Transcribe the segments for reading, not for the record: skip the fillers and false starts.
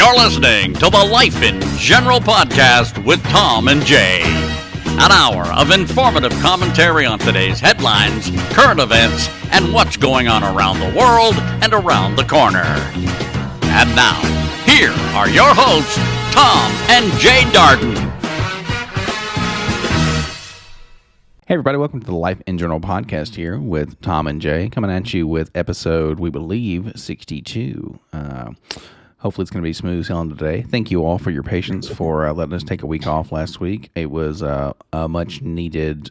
You're listening to the Life in General podcast with Tom and Jay. An hour of informative commentary on today's headlines, current events, and what's going on around the world and around the corner. And now, here are your hosts, Tom and Jay Darden. Hey everybody, welcome to the Life in General podcast here with Tom and Jay, coming at you with episode, we believe, 62. Hopefully it's going to be smooth sailing today. Thank you all for your patience for letting us take a week off last week. It was a much needed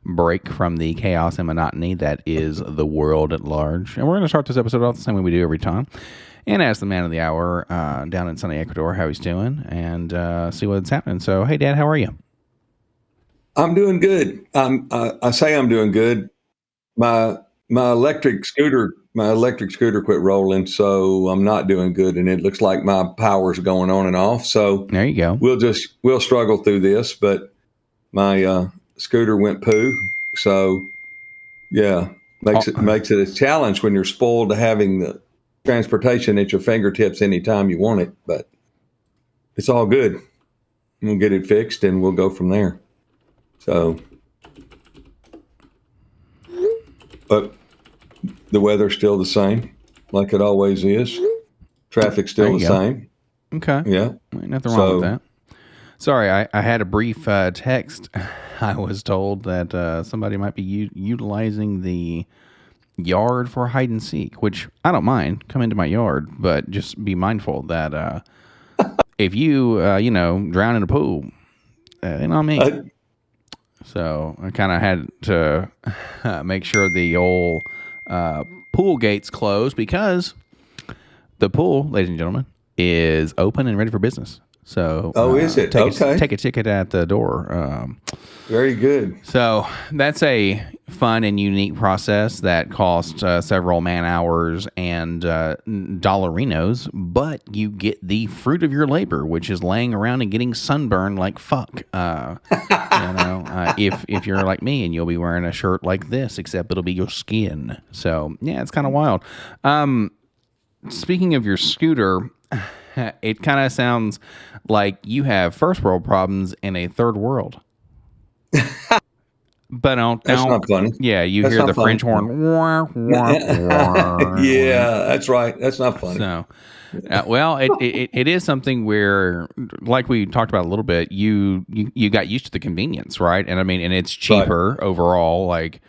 break from the chaos and monotony that is the world at large. And we're going to start this episode off the same way we do every time. And ask the man of the hour down in sunny Ecuador how he's doing and see what's happening. So, hey Dad, how are you? I'm doing good. I say I'm doing good. My electric scooter quit rolling, so I'm not doing good, and it looks like my power's going on and off. So there you go. We'll struggle through this, but my scooter went poo. So yeah, makes it a challenge when you're spoiled to having the transportation at your fingertips anytime you want it. But it's all good. We'll get it fixed, and we'll go from there. So, but the weather's still the same, like it always is. Traffic's still the same. Okay. Yeah. Ain't nothing wrong with that. Sorry, I had a brief text. I was told that somebody might be utilizing the yard for hide and seek, which I don't mind. Come into my yard, but just be mindful that if you, drown in a pool, ain't on me. So I kind of had to make sure the old pool gates closed because the pool, ladies and gentlemen, is open and ready for business. So, is it? Take a ticket at the door. Very good. So that's a fun and unique process that costs several man hours and dollarinos, but you get the fruit of your labor, which is laying around and getting sunburned like fuck. If you're like me, and you'll be wearing a shirt like this, except it'll be your skin. So yeah, it's kind of wild. Speaking of your scooter, it kind of sounds like you have first world problems in a third world. But that's not funny. Yeah, you hear the French horn. Yeah, that's right. That's not funny. So, it is something where, like we talked about a little bit, you got used to the convenience, right? And I mean, and it's cheaper overall. Like,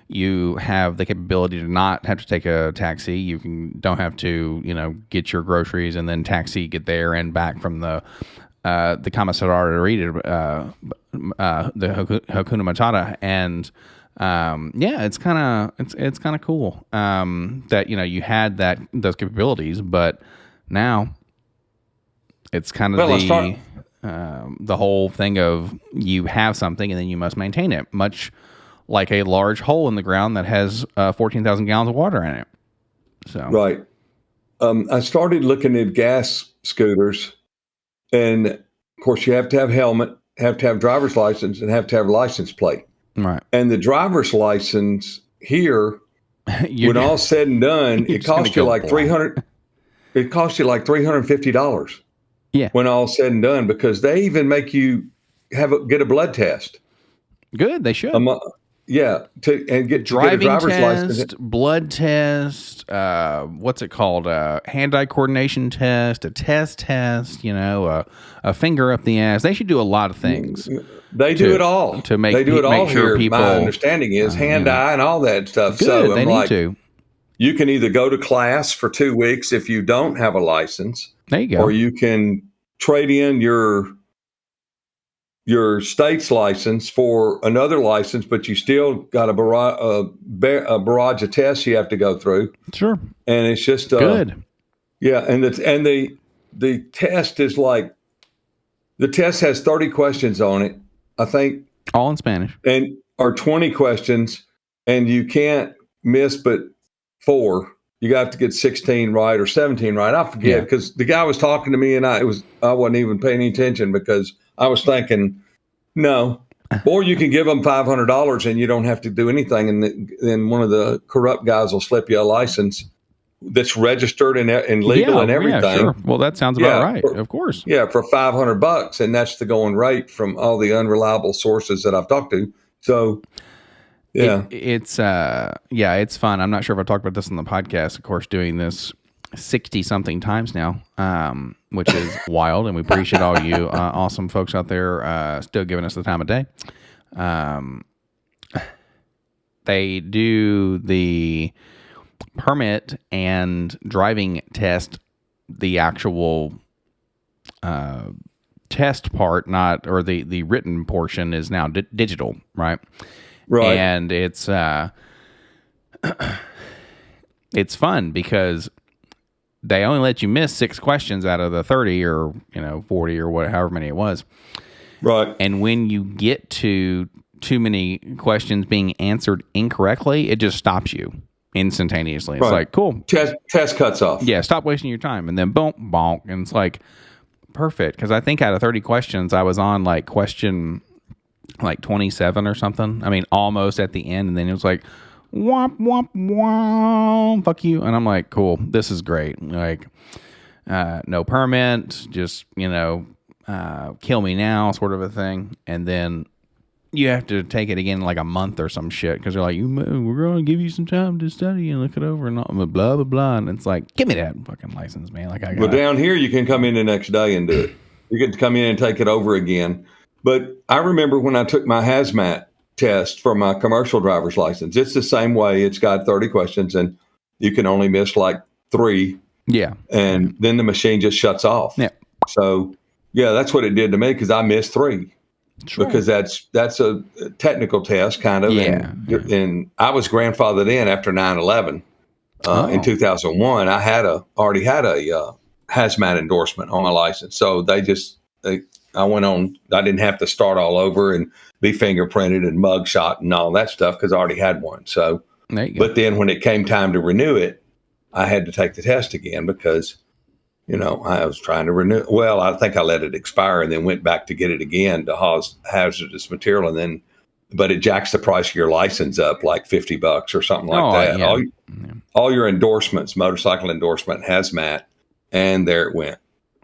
you have the capability to not have to take a taxi. You don't have to, get your groceries and then get there and back from the commissariat, the Hakuna Matata, and it's kind of cool that you had those capabilities, but now it's kind of the whole thing of you have something and then you must maintain it, much like a large hole in the ground that has 14,000 gallons of water in it. So right. I started looking at gas scooters. And of course, you have to have helmet, have to have driver's license, and have to have license plate. Right. And the driver's license here, when all said and done, it costs you like $300. It costs you like $350. Yeah. When all said and done, because they even make you get a blood test. Good. They should. Get driving driver's test, license, blood test. What's it called? Hand-eye coordination test, a test, a finger up the ass. They should do a lot of things. They do it all. They do it all sure here. People, my understanding is hand-eye and all that stuff. Good, so they need to. You can either go to class for 2 weeks if you don't have a license. There you go. Or you can trade in your state's license for another license, but you still got a barrage of tests you have to go through. Sure. And it's just good. Yeah, and the test is like, the test has 30 questions on it, I think. All in Spanish. Or 20 questions, and you can't miss but 4. You have to get 16 right or 17 right. I forget, because the guy was talking to me and I wasn't even paying any attention because I was thinking, no. Or you can give them $500 and you don't have to do anything, and then one of the corrupt guys will slip you a license that's registered and legal and everything. Yeah, sure. Well, that sounds about right. Of course. Yeah, for $500, and that's the going rate from all the unreliable sources that I've talked to. So, yeah, it's fun. I'm not sure if I talked about this on the podcast. Of course, doing this 60 something times now, which is wild, and we appreciate all you awesome folks out there still giving us the time of day. They do the permit and driving test, the actual test part, or the written portion is now digital, right? Right. And it's fun because they only let you miss 6 questions out of the 30 or 40 or however many it was. Right. And when you get to too many questions being answered incorrectly, it just stops you instantaneously. It's like, cool. Test cuts off. Yeah, stop wasting your time. And then boom, bonk. And it's like, perfect. Because I think out of 30 questions, I was on like question like 27 or something. I mean, almost at the end. And then it was like, womp, womp, womp, fuck you. And I'm like, cool, this is great. Like, no permit, just, kill me now sort of a thing. And then you have to take it again in like a month or some shit because they're like, we're going to give you some time to study and look it over and all, blah, blah, blah. And it's like, give me that fucking license, man. Like, I got Well, down here, you can come in the next day and do it. You get to come in and take it over again. But I remember when I took my hazmat test for my commercial driver's license, it's the same way. It's got 30 questions and you can only miss like 3. Yeah. And then the machine just shuts off. Yeah. So, yeah, that's what it did to me because I missed 3. Sure. Because that's a technical test kind of. Yeah. And I was grandfathered in after 9/11 in 2001. I already had a hazmat endorsement on my license. So I went on, I didn't have to start all over and be fingerprinted and mugshot and all that stuff because I already had one. So, but then when it came time to renew it, I had to take the test again because, I was trying to renew. Well, I think I let it expire and then went back to get it again to haul hazardous material. But it jacks the price of your license up like $50 or something like that. Yeah. All your endorsements, motorcycle endorsement, hazmat, and there it went.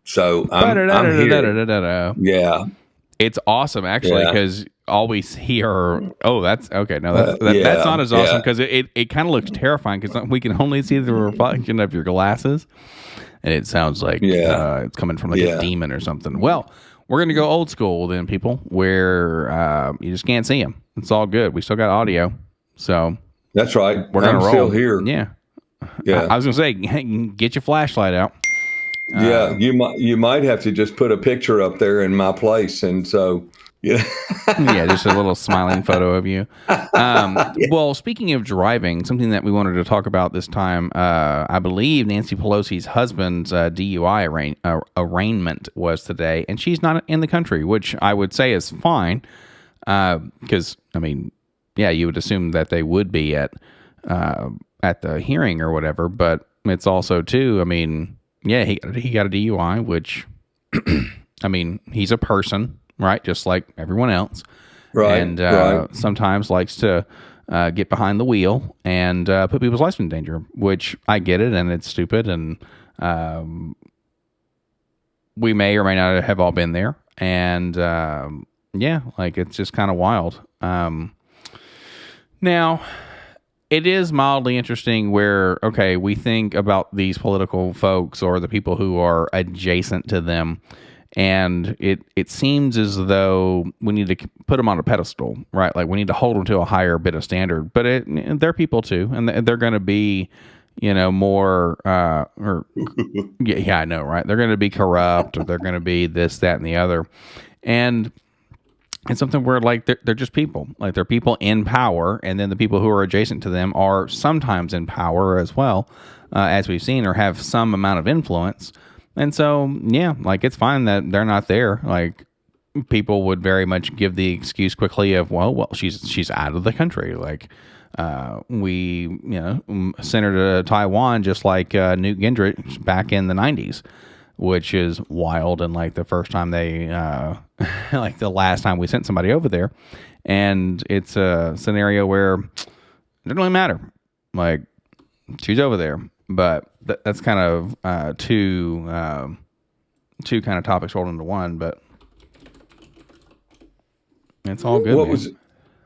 So I'm here. Yeah. It's awesome, actually, because all we see are, that's okay. No, that's not as awesome because it kind of looks terrifying because we can only see the reflection of your glasses. And it sounds like it's coming from like a demon or something. Well, we're going to go old school then, people, where you just can't see them. It's all good. We still got audio. So that's right. We're going to roll. Still here. Yeah. I was going to say, get your flashlight out. Yeah, you might have to just put a picture up there in my place, and so yeah, just a little smiling photo of you. Well, speaking of driving, something that we wanted to talk about this time, I believe Nancy Pelosi's husband's DUI arraignment was today, and she's not in the country, which I would say is fine, because you would assume that they would be at the hearing or whatever, but it's also too, he got a DUI, which, he's a person, right? Just like everyone else. Right. And sometimes likes to get behind the wheel and put people's lives in danger, which I get it, and it's stupid. And we may or may not have all been there. And it's just kind of wild. Now, it is mildly interesting where, we think about these political folks or the people who are adjacent to them, and it seems as though we need to put them on a pedestal, right? Like we need to hold them to a higher bit of standard, but they're people too, and they're going to be, more, I know, right? They're going to be corrupt, or they're going to be this, that, and the other. And it's something where like they're just people, like they're people in power, and then the people who are adjacent to them are sometimes in power as well, as we've seen, or have some amount of influence. And so, it's fine that they're not there. Like people would very much give the excuse quickly of, well, she's out of the country. Like we sent her to Taiwan, just like Newt Gingrich back in the 90s. Which is wild, and like the first time they, like the last time we sent somebody over there, and it's a scenario where it doesn't really matter. Like she's over there, But that's kind of two kind of topics rolled into one. But it's all good.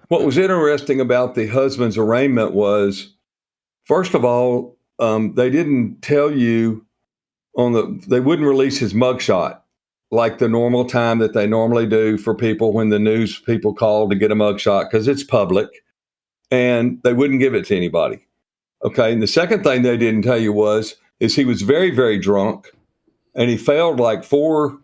What was interesting about the husband's arraignment was, first of all, they didn't tell you they wouldn't release his mugshot like the normal time that they normally do for people when the news people call to get a mugshot, because it's public, and they wouldn't give it to anybody. Okay. And the second thing they didn't tell you is he was very, very drunk, and he failed like 4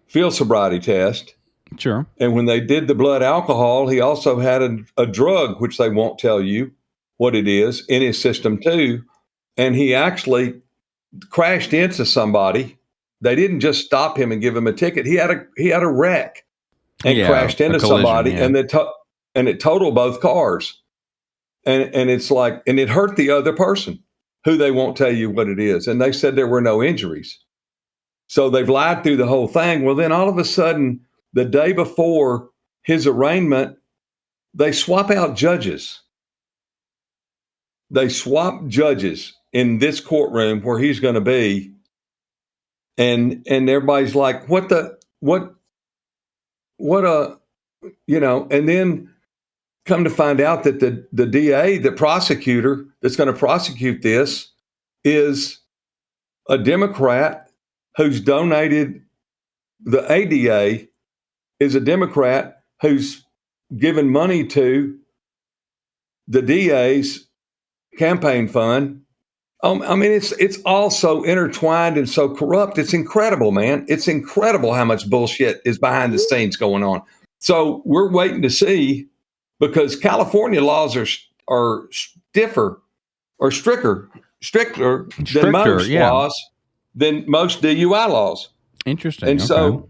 field sobriety tests. Sure. And when they did the blood alcohol, he also had a drug, which they won't tell you what it is, in his system too. And he actually crashed into somebody. They didn't just stop him and give him a ticket. He had a wreck and crashed into somebody, and it totaled both cars. And it's like, and it hurt the other person, who they won't tell you what it is. And they said there were no injuries. So they've lied through the whole thing. Well, then all of a sudden, the day before his arraignment, they swap out judges. They swap judges in this courtroom where he's going to be. And everybody's like, and then come to find out that the DA, the prosecutor that's going to prosecute this, is a Democrat who's donated. The ADA is a Democrat who's given money to the DA's campaign fund. I mean, it's all so intertwined and so corrupt. It's incredible, man. It's incredible how much bullshit is behind the scenes going on. So we're waiting to see, because California laws are stricter than most laws, than most DUI laws. Interesting. And so,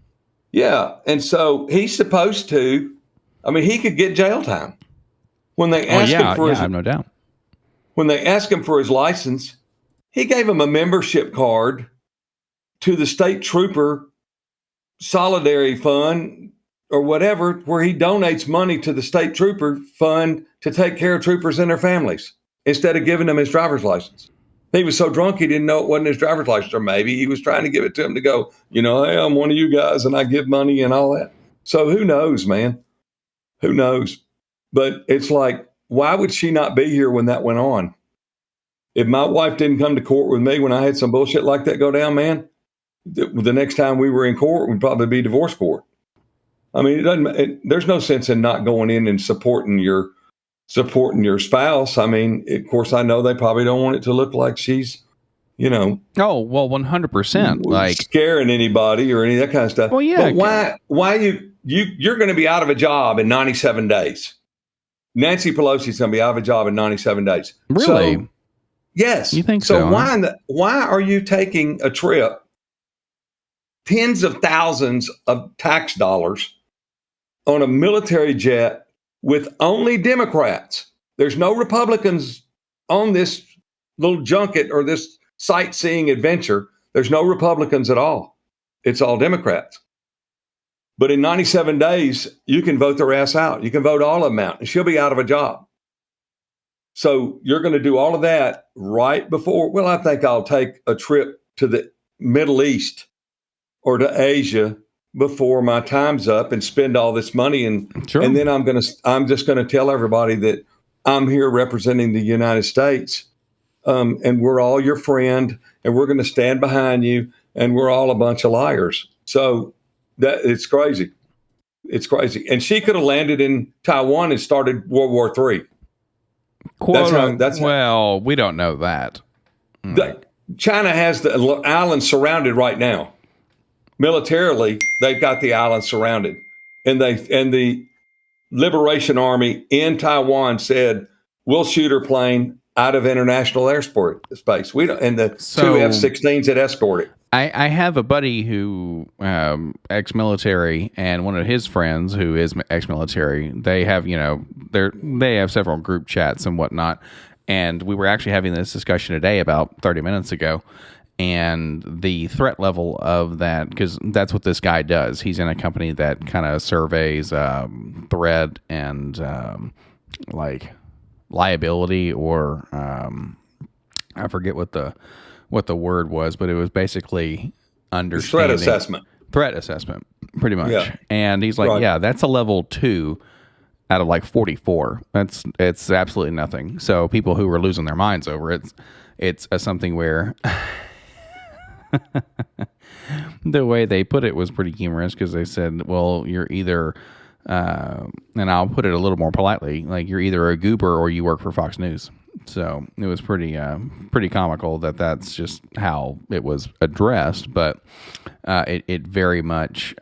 and so he's supposed to. I mean, he could get jail time when they ask him for his. I have no doubt. When they asked him for his license, he gave him a membership card to the State Trooper Solidarity Fund or whatever, where he donates money to the State Trooper Fund to take care of troopers and their families, instead of giving them his driver's license. He was so drunk he didn't know it wasn't his driver's license, or maybe he was trying to give it to him to go, hey, I'm one of you guys and I give money and all that. So who knows, man? Who knows? But it's like, why would she not be here when that went on? If my wife didn't come to court with me when I had some bullshit like that go down, man, the next time we were in court would probably be divorce court. I mean, there's no sense in not going in and supporting your spouse. I mean, of course, I know they probably don't want it to look like she's, Oh, well, 100%. Like scaring anybody or any of that kind of stuff. Well, yeah. But why you're going to be out of a job in 97 days. Nancy Pelosi's going to be out of a job in 97 days. Really? So, yes. You think so? Why are you taking a trip, tens of thousands of tax dollars, on a military jet with only Democrats? There's no Republicans on this little junket or this sightseeing adventure. There's no Republicans at all. It's all Democrats. But in 97 days, you can vote their ass out. You can vote all of them out, and she'll be out of a job. So you're going to do all of that right before, well, I think I'll take a trip to the Middle East or to Asia before my time's up and spend all this money. And then I'm just going to tell everybody that I'm here representing the United States. And we're all your friend, and we're going to stand behind you, and we're all a bunch of liars. So that it's crazy. It's crazy. And she could have landed in Taiwan and started World War III. Well, we don't know that. China has the island surrounded right now. Militarily, they've got the island surrounded. And the Liberation Army in Taiwan said, we'll shoot her plane out of international airspace. We don't, and the two F-16s that escort it. I have a buddy who ex-military, and one of his friends who is ex-military. They have they have several group chats and whatnot. And we were actually having this discussion today about 30 minutes ago. And the threat level of that, because that's what this guy does. He's in a company that kind of surveys threat and like liability or I forget what the word was, but it was basically understanding threat assessment, pretty much. Yeah. And he's like, Right. yeah, that's a level 2 out of like 44. It's absolutely nothing. So people who were losing their minds over it's something where the way they put it was pretty humorous, because they said, well, you're either and I'll put it a little more politely, like you're either a goober or you work for Fox News. So it was pretty comical that's just how it was addressed, but it very much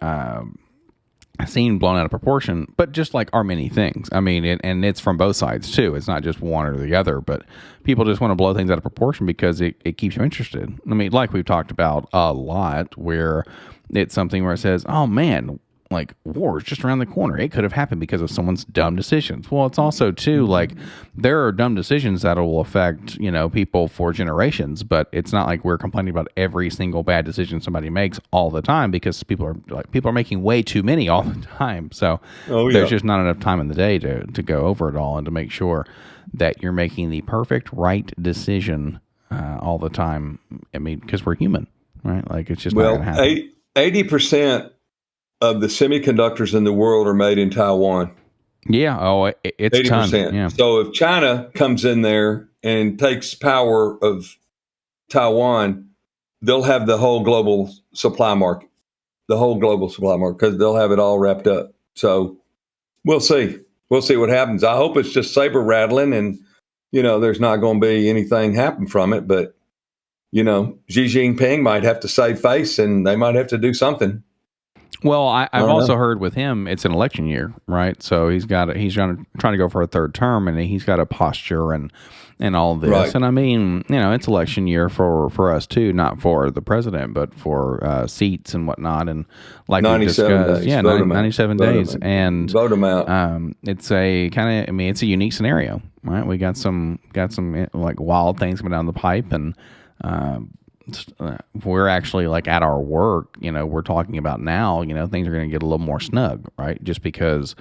seemed blown out of proportion, but just like our many things. I mean, and it's from both sides too. It's not just one or the other, but people just want to blow things out of proportion because it keeps you interested. I mean, like we've talked about a lot, where it's something where it says, oh man, like war is just around the corner. It could have happened because of someone's dumb decisions. Well, it's also too like there are dumb decisions that will affect, people for generations, but it's not like we're complaining about every single bad decision somebody makes all the time, because people are making way too many all the time. So there's just not enough time in the day to go over it all and to make sure that you're making the perfect right decision all the time. I mean, because we're human, right? Like it's just not going to happen. 80% of the semiconductors in the world are made in Taiwan. Yeah. Oh, it's 80%. Ton. Yeah. So if China comes in there and takes power of Taiwan, they'll have the whole global supply market, because they'll have it all wrapped up. So we'll see. We'll see what happens. I hope it's just saber rattling and, there's not going to be anything happen from it. But, Xi Jinping might have to save face, and they might have to do something. Well, I've also heard with him, it's an election year, right? So he's trying to go for a third term, and he's got a posture and all this. Right. And I mean, it's election year for us too, not for the president, but for seats and whatnot. And like we discussed, 97 days, and vote them out. It's a kind of, it's a unique scenario, right? We got some like wild things coming down the pipe, and we're actually like at our work, we're talking about now, things are going to get a little more snug, right? Just because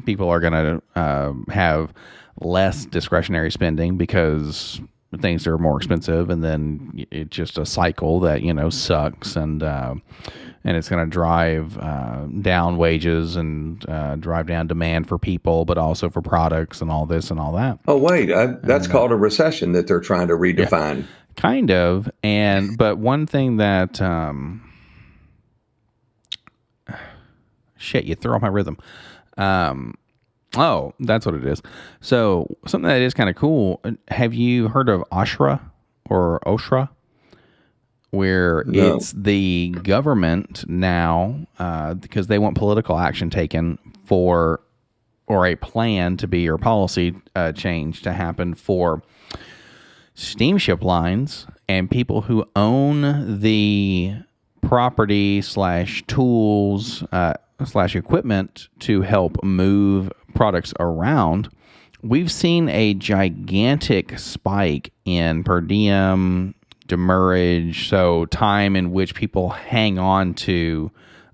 people are going to have less discretionary spending because things are more expensive, and then it's just a cycle that sucks, and it's going to drive down wages and drive down demand for people, but also for products and all this and all that. Oh wait, that's called a recession that they're trying to redefine. Yeah. Kind of, but one thing that shit, you throw off my rhythm. Oh, that's what it is. So something that is kind of cool. Have you heard of OSHRA or OSHRA? Where it's the government now, because they want political action taken or a plan to be, or policy change to happen for steamship lines and people who own the property / tools / equipment to help move products around. We've seen a gigantic spike in per diem, demurrage, so time in which people hang on to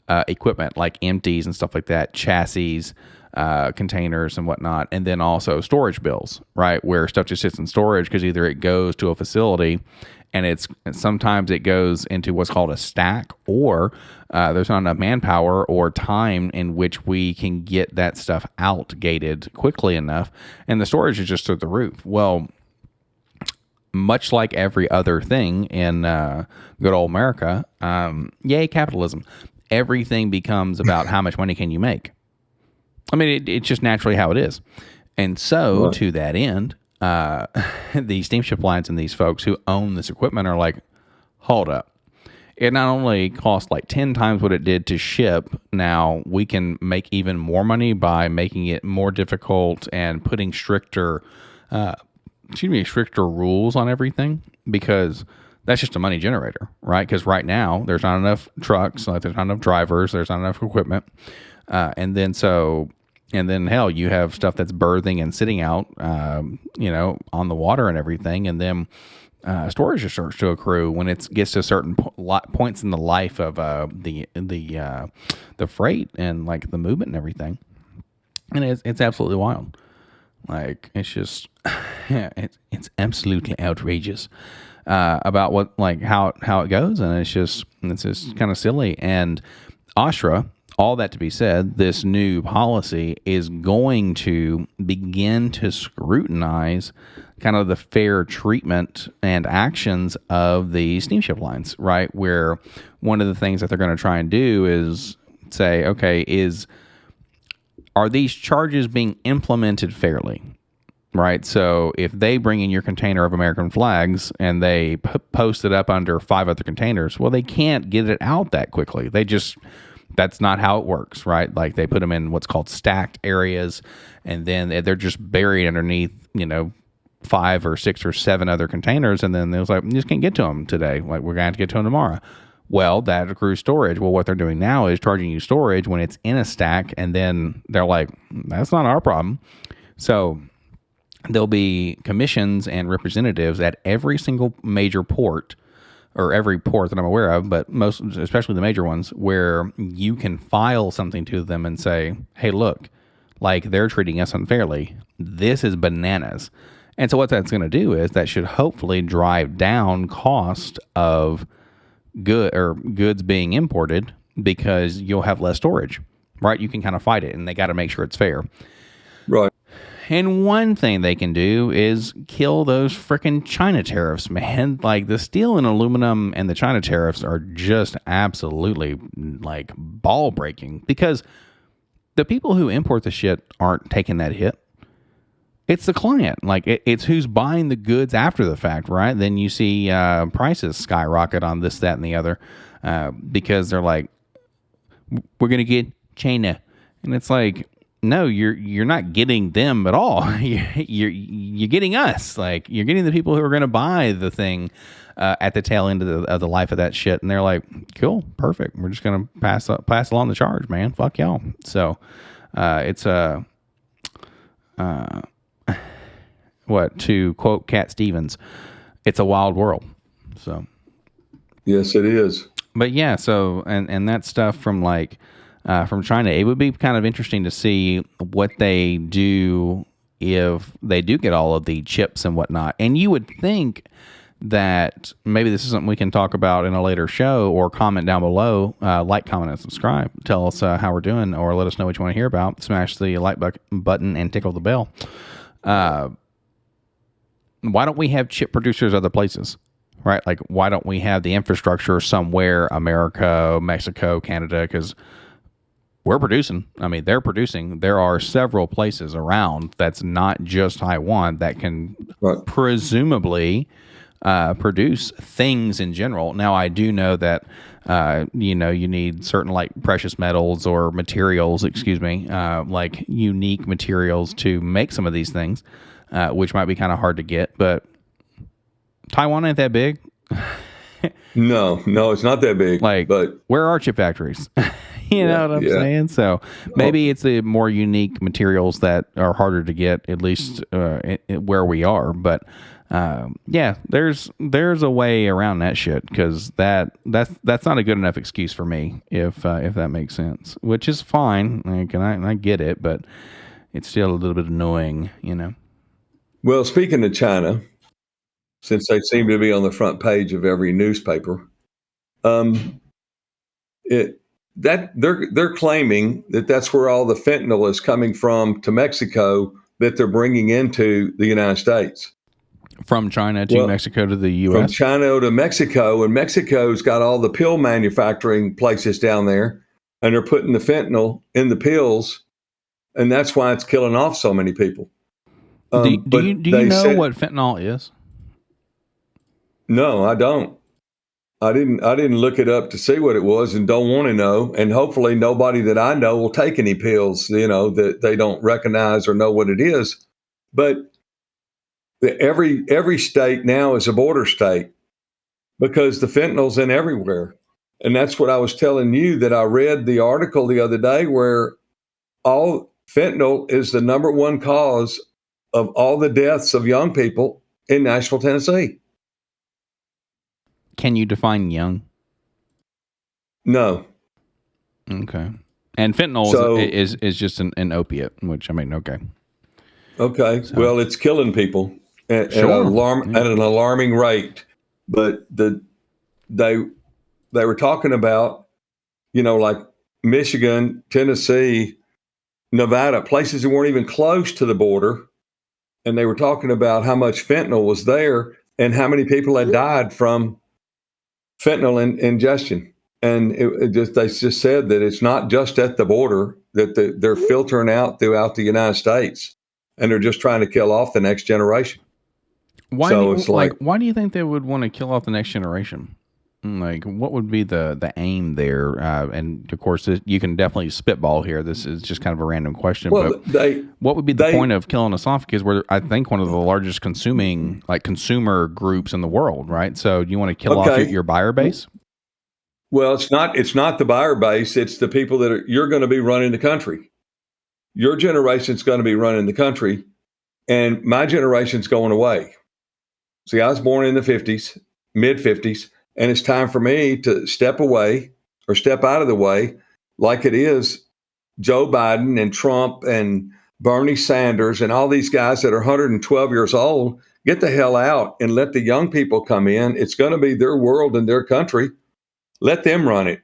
equipment like empties and stuff like that, chassis, containers and whatnot, and then also storage bills, right, where stuff just sits in storage because either it goes to a facility and sometimes it goes into what's called a stack, or there's not enough manpower or time in which we can get that stuff out gated quickly enough, and the storage is just through the roof. Well, much like every other thing in good old America, yay capitalism, everything becomes about how much money can you make. I mean, it's just naturally how it is. And so, right, to that end, the steamship lines and these folks who own this equipment are like, hold up. It not only costs like 10 times what it did to ship, now we can make even more money by making it more difficult and putting stricter rules on everything, because that's just a money generator, right? Because right now, there's not enough trucks, like there's not enough drivers, there's not enough equipment. And then hell, you have stuff that's berthing and sitting out, on the water and everything. And then storage just starts to accrue when it gets to certain points in the life of the freight and like the movement and everything. And it's absolutely wild. Like, it's just, it's absolutely outrageous about what, like, how it goes. And it's just kind of silly. And Ashra, all that to be said, this new policy is going to begin to scrutinize kind of the fair treatment and actions of the steamship lines, right? Where one of the things that they're going to try and do is say, okay, are these charges being implemented fairly? Right. So if they bring in your container of American flags and they post it up under 5 other containers, well, they can't get it out that quickly. That's not how it works. Right. Like, they put them in what's called stacked areas, and then they're just buried underneath, 5 or 6 or 7 other containers. And then it was like, you just can't get to them today. Like, we're going to have to get to them tomorrow. Well, that accrues storage. Well, what they're doing now is charging you storage when it's in a stack. And then they're like, that's not our problem. So there'll be commissions and representatives at every single major port, or every port that I'm aware of, but most, especially the major ones, where you can file something to them and say, hey, look, like, they're treating us unfairly. This is bananas. And so what that's going to do is that should hopefully drive down cost of goods being imported, because you'll have less storage, right? You can kind of fight it, and they got to make sure it's fair. Right. And one thing they can do is kill those frickin' China tariffs, man. Like, the steel and aluminum and the China tariffs are just absolutely, like, ball breaking, because the people who import the shit aren't taking that hit. It's the client. Like, it's who's buying the goods after the fact, right? Then you see prices skyrocket on this, that, and the other, because they're like, we're going to get China. And it's like, no, you're not getting them at all. You're getting us. Like, you're getting the people who are going to buy the thing at the tail end of the life of that shit. And they're like, cool, perfect. We're just going to pass along the charge, man. Fuck y'all. So it's what, to quote Cat Stevens, it's a wild world. So yes, it is. But yeah, so and that stuff from from China, it would be kind of interesting to see what they do if they do get all of the chips and whatnot. And you would think that maybe this is something we can talk about in a later show, or comment down below, like, comment, and subscribe. Tell us how we're doing, or let us know what you want to hear about. Smash the like button and tickle the bell. Why don't we have chip producers other places? Right? Like, why don't we have the infrastructure somewhere, America, Mexico, Canada? Because we're producing. I mean, they're producing. There are several places around that's not just Taiwan that can presumably produce things in general. Now, I do know that, you need certain, like, precious metals or materials, like unique materials to make some of these things, which might be kind of hard to get. But Taiwan ain't that big. No, it's not that big. Like, but where are chip factories? You know what I'm saying? So maybe it's the more unique materials that are harder to get, at least where we are. But there's a way around that shit, because that's not a good enough excuse for me, if that makes sense. Which is fine, like, and I get it, but it's still a little bit annoying, Well, speaking of China, since they seem to be on the front page of every newspaper, they're claiming that that's where all the fentanyl is coming from to Mexico, that they're bringing into the United States. From China to Mexico to the U.S.? From China to Mexico, and Mexico's got all the pill manufacturing places down there, and they're putting the fentanyl in the pills, and that's why it's killing off so many people. Do you know what fentanyl is? No, I don't. I didn't look it up to see what it was, and don't want to know. And hopefully nobody that I know will take any pills, that they don't recognize or know what it is. But every state now is a border state, because the fentanyl's in everywhere. And that's what I was telling you, that I read the article the other day where all fentanyl is the number one cause of all the deaths of young people in Nashville, Tennessee. Can you define young? No. Okay. And fentanyl is just an opiate, which, I mean, okay. Okay. So, Well, it's killing people sure. at an alarming rate. But they they were talking about, like Michigan, Tennessee, Nevada, places that weren't even close to the border, and they were talking about how much fentanyl was there and how many people had died from fentanyl ingestion. And they just said that it's not just at the border, that they're filtering out throughout the United States, and they're just trying to kill off the next generation. So it's like, why do you think they would want to kill off the next generation? Like, what would be the aim there? And of course, you can definitely spitball here. This is just kind of a random question. well, But what would be the point of killing us off? Because we're, I think, one of the largest consumer groups in the world, right? So you want to kill off your buyer base? Well, it's not the buyer base. It's the people that you're going to be running the country. Your generation's going to be running the country, and my generation's going away. See, I was born in the 50s, mid 50s, and it's time for me to step away or step out of the way, like it is Joe Biden and Trump and Bernie Sanders and all these guys that are 112 years old. Get the hell out and let the young people come in. It's going to be their world and their country. Let them run it.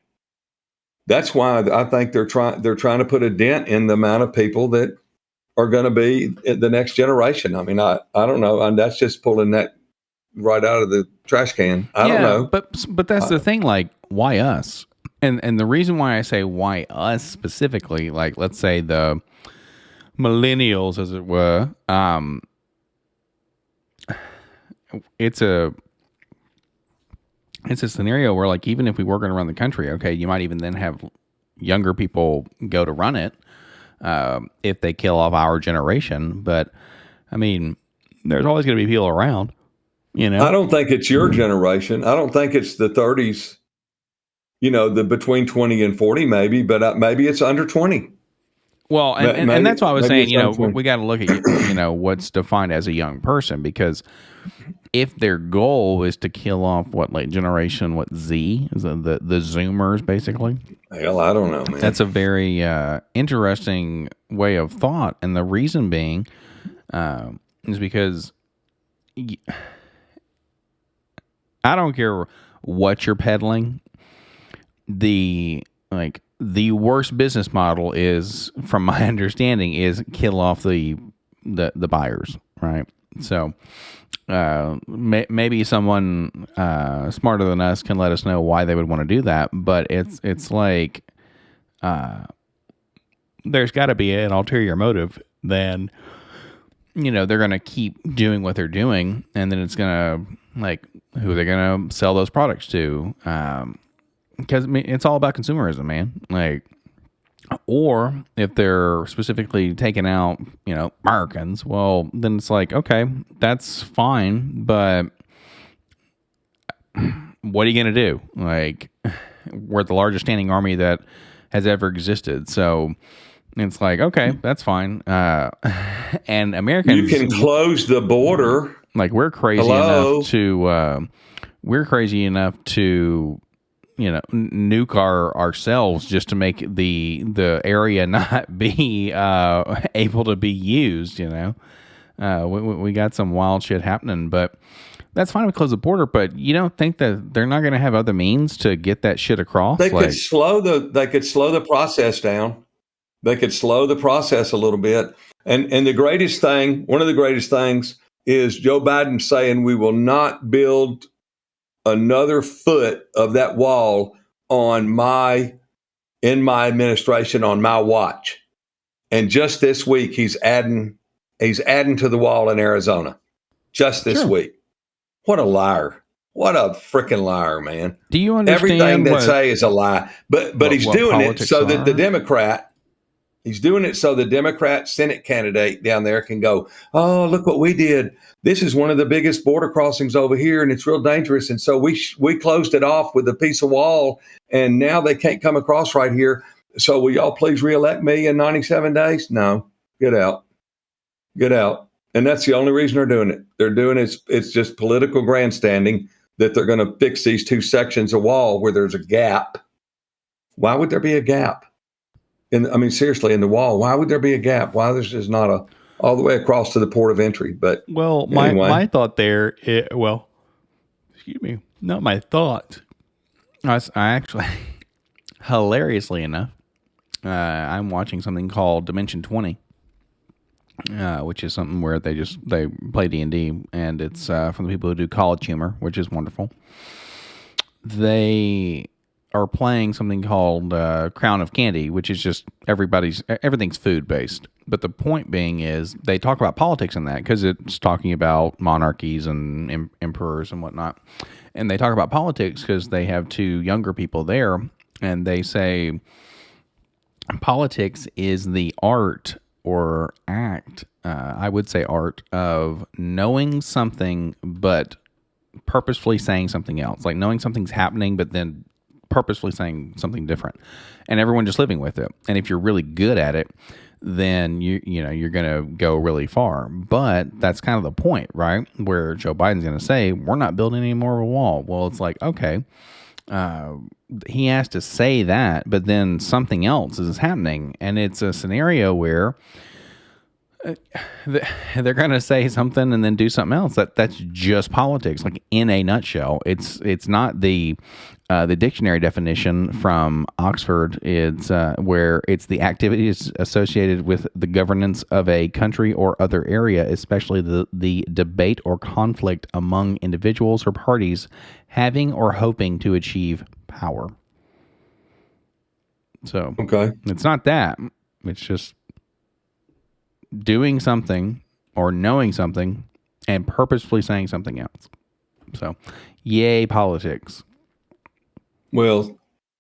That's why I think they're trying to put a dent in the amount of people that are going to be the next generation. I mean, I don't know. And that's just pulling that right out of the trash can. I don't know. But that's the thing. Like, why us? And the reason why I say why us specifically, like, let's say the millennials, as it were, it's a scenario where, like, even if we were going to run the country, okay, you might even then have younger people go to run it if they kill off our generation. But I mean, there's always going to be people around. I don't think it's your generation. I don't think it's the 30s, the between 20 and 40 maybe, but maybe it's under 20. Well, and that's why I was saying, we got to look at, what's defined as a young person, because if their goal is to kill off late generation, Z, is the Zoomers, basically. Hell, I don't know, man. That's a very interesting way of thought. And the reason being is because I don't care what you're peddling. The worst business model is, from my understanding, is kill off the buyers, right? So maybe someone smarter than us can let us know why they would want to do that. But it's like there's got to be an ulterior motive. Then they're going to keep doing what they're doing, and then it's going to, who they're going to sell those products to. Because it's all about consumerism, man. Or if they're specifically taking out, Americans, well, then it's like, okay, that's fine, but what are you going to do? We're the largest standing army that has ever existed. So it's like, okay, that's fine. And Americans, you can close the border. We're crazy enough to nuke ourselves just to make the area not be able to be used. We got some wild shit happening, but that's fine. We close the border, but you don't think that they're not going to have other means to get that shit across? They could slow the process down. They could slow the process a little bit. And one of the greatest things is Joe Biden saying we will not build another foot of that wall in my administration, on my watch. And just this week, he's adding to the wall in Arizona. Just this week. What a liar. What a freaking liar, man. Do you understand? Everything they say is a lie. But he's doing it so that the Democrat Senate candidate down there can go, oh, look what we did. This is one of the biggest border crossings over here, and it's real dangerous. And so we closed it off with a piece of wall, and now they can't come across right here. So will y'all please reelect me in 97 days? No, get out. Get out. And that's the only reason they're doing it. They're doing it. It's just political grandstanding that they're going to fix these two sections of wall where there's a gap. Why would there be a gap? Seriously, in the wall, why would there be a gap? Why there's just not a all the way across to the port of entry. But Well, anyway, my thought there, excuse me, not my thought. I actually, hilariously enough, I'm watching something called Dimension 20, which is something where they play D&D, and it's from the people who do College Humor, which is wonderful. They are playing something called Crown of Candy, which is just everything's food based. But the point being is they talk about politics in that because it's talking about monarchies and emperors and whatnot. And they talk about politics because they have two younger people there, and they say politics is the art or act, I would say art, of knowing something but purposefully saying something else. Like knowing something's happening but then purposefully saying something different, and everyone just living with it. And if you're really good at it, then you're going to go really far. But that's kind of the point, right? Where Joe Biden's going to say, we're not building any more of a wall. Well, it's like, okay, he has to say that, but then something else is happening. And it's a scenario where they're going to say something and then do something else. That's just politics, like in a nutshell. It's not the dictionary definition from Oxford. It's where it's the activities associated with the governance of a country or other area, especially the debate or conflict among individuals or parties having or hoping to achieve power. So okay. It's not that. It's just doing something or knowing something and purposefully saying something else. So, yay, politics. Well,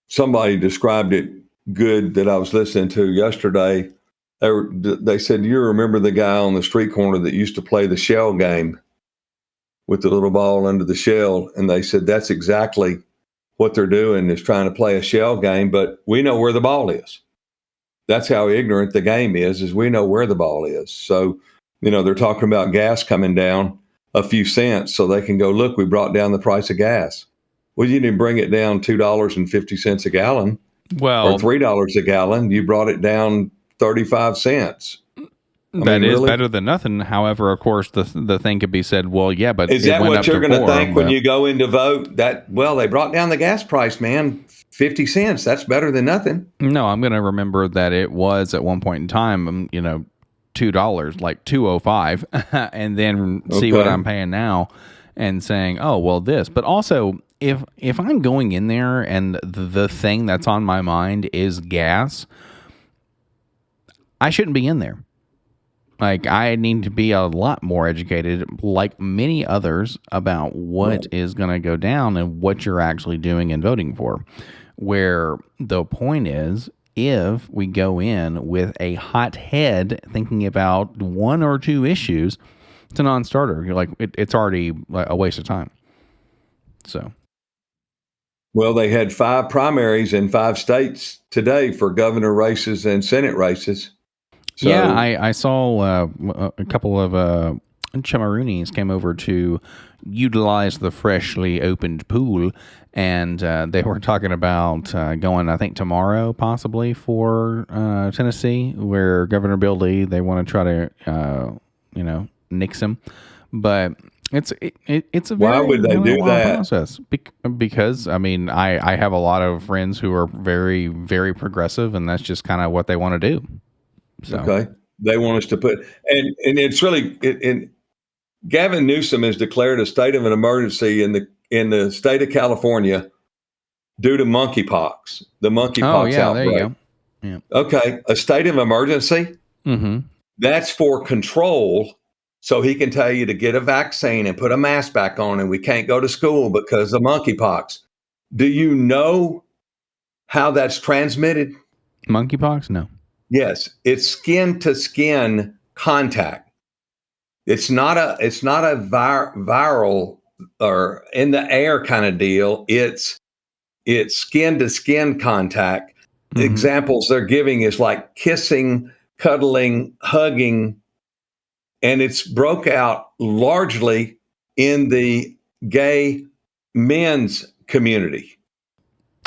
somebody described it good that I was listening to yesterday. They said, you remember the guy on the street corner that used to play the shell game with the little ball under the shell? And they said, that's exactly what they're doing, is trying to play a shell game, but we know where the ball is. That's how ignorant the game is we know where the ball is. So, they're talking about gas coming down a few cents so they can go, look, we brought down the price of gas. Well, you didn't bring it down $2.50 a gallon or $3 a gallon. You brought it down 35 cents. That is really better than nothing. However, of course, the thing could be said, well, yeah, but is that what you're going to think when you go in to vote? That, well, they brought down the gas price, man, 50 cents. That's better than nothing. No, I'm going to remember that it was at one point in time, $2, like $2.05, and then see what I'm paying now and saying, oh, well, this. But also, if I'm going in there and the thing that's on my mind is gas, I shouldn't be in there. Like, I need to be a lot more educated, like many others, about what is going to go down and what you're actually doing and voting for. Where the point is, if we go in with a hot head thinking about one or two issues, it's a non-starter. You're like, it's already a waste of time. So. Well, they had 5 primaries in 5 states today for governor races and Senate races. So, yeah, I saw a couple of Chamaroonies came over to utilize the freshly opened pool, and they were talking about going, I think, tomorrow possibly for Tennessee, where Governor Bill Lee, they want to try to, nix him. But it's a very why would they do that process? Because, I mean, I have a lot of friends who are very, very progressive, and that's just kind of what they want to do. So. Okay. They want us to put, and it's really, Gavin Newsom has declared a state of an emergency in the state of California due to monkeypox. The monkeypox outbreak. There you go. Yeah. Okay. A state of emergency. Mm-hmm. That's for control. So he can tell you to get a vaccine and put a mask back on, and we can't go to school because of monkeypox. Do you know how that's transmitted? Monkeypox? No. Yes, it's skin to skin contact. It's not a viral or in the air kind of deal. It's skin to skin contact. The examples they're giving is like kissing, cuddling, hugging, and it's broke out largely in the gay men's community.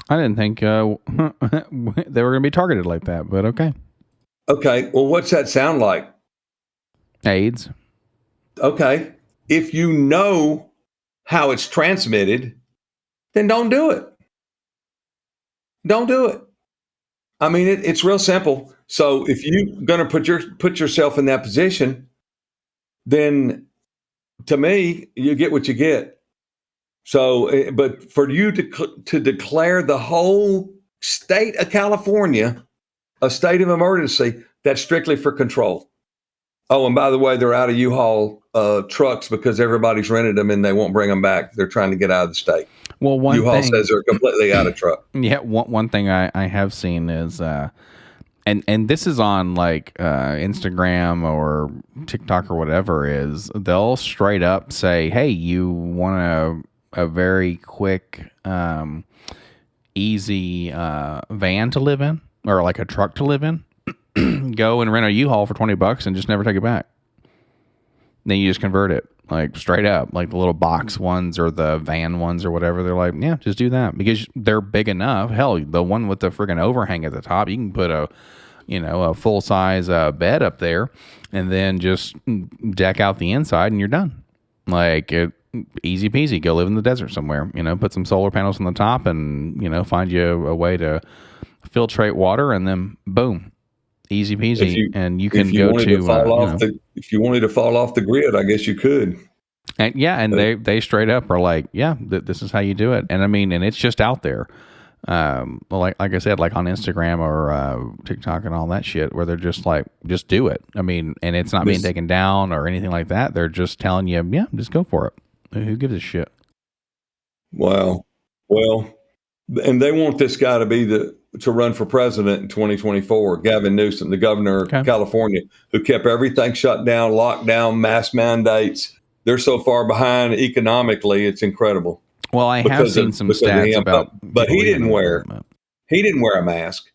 I didn't think they were going to be targeted like that, but okay. Okay, well, what's that sound like? AIDS. Okay. If you know how it's transmitted, then don't do it. Don't do it. I mean, it's real simple. So if you're going to put yourself in that position, then to me, you get what you get. So, but for you to declare the whole state of California a state of emergency, that's strictly for control. Oh, and by the way, they're out of U-Haul trucks because everybody's rented them and they won't bring them back. They're trying to get out of the state. Well, U-Haul says they're completely out of truck. Yeah, one thing I have seen is, and this is on like Instagram or TikTok or whatever, is they'll straight up say, hey, you want a very quick, easy van to live in, or like a truck to live in? Go and rent a U-Haul for $20 and just never take it back. Then you just convert it, like straight up, like the little box ones or the van ones or whatever. They're like, yeah, just do that because they're big enough. Hell, the one with the friggin' overhang at the top, you can put a full size bed up there, and then just deck out the inside, and you're done. Like easy peasy. Go live in the desert somewhere. Put some solar panels on the top, and find you a way to filtrate water, and then boom. Easy peasy, and you can go to. If you wanted to fall off the grid, I guess you could. And they straight up are like, yeah, this is how you do it. And I mean, and it's just out there, like I said, like on Instagram or TikTok and all that shit, where they're just like, just do it. I mean, and it's not being taken down or anything like that. They're just telling you, yeah, just go for it. Who gives a shit? Wow. Well, and they want this guy to run for president in 2024, Gavin Newsom, the governor of California, who kept everything shut down, locked down, mask mandates. They're so far behind economically, it's incredible. Well, I have seen some stats about, but he didn't wear a mask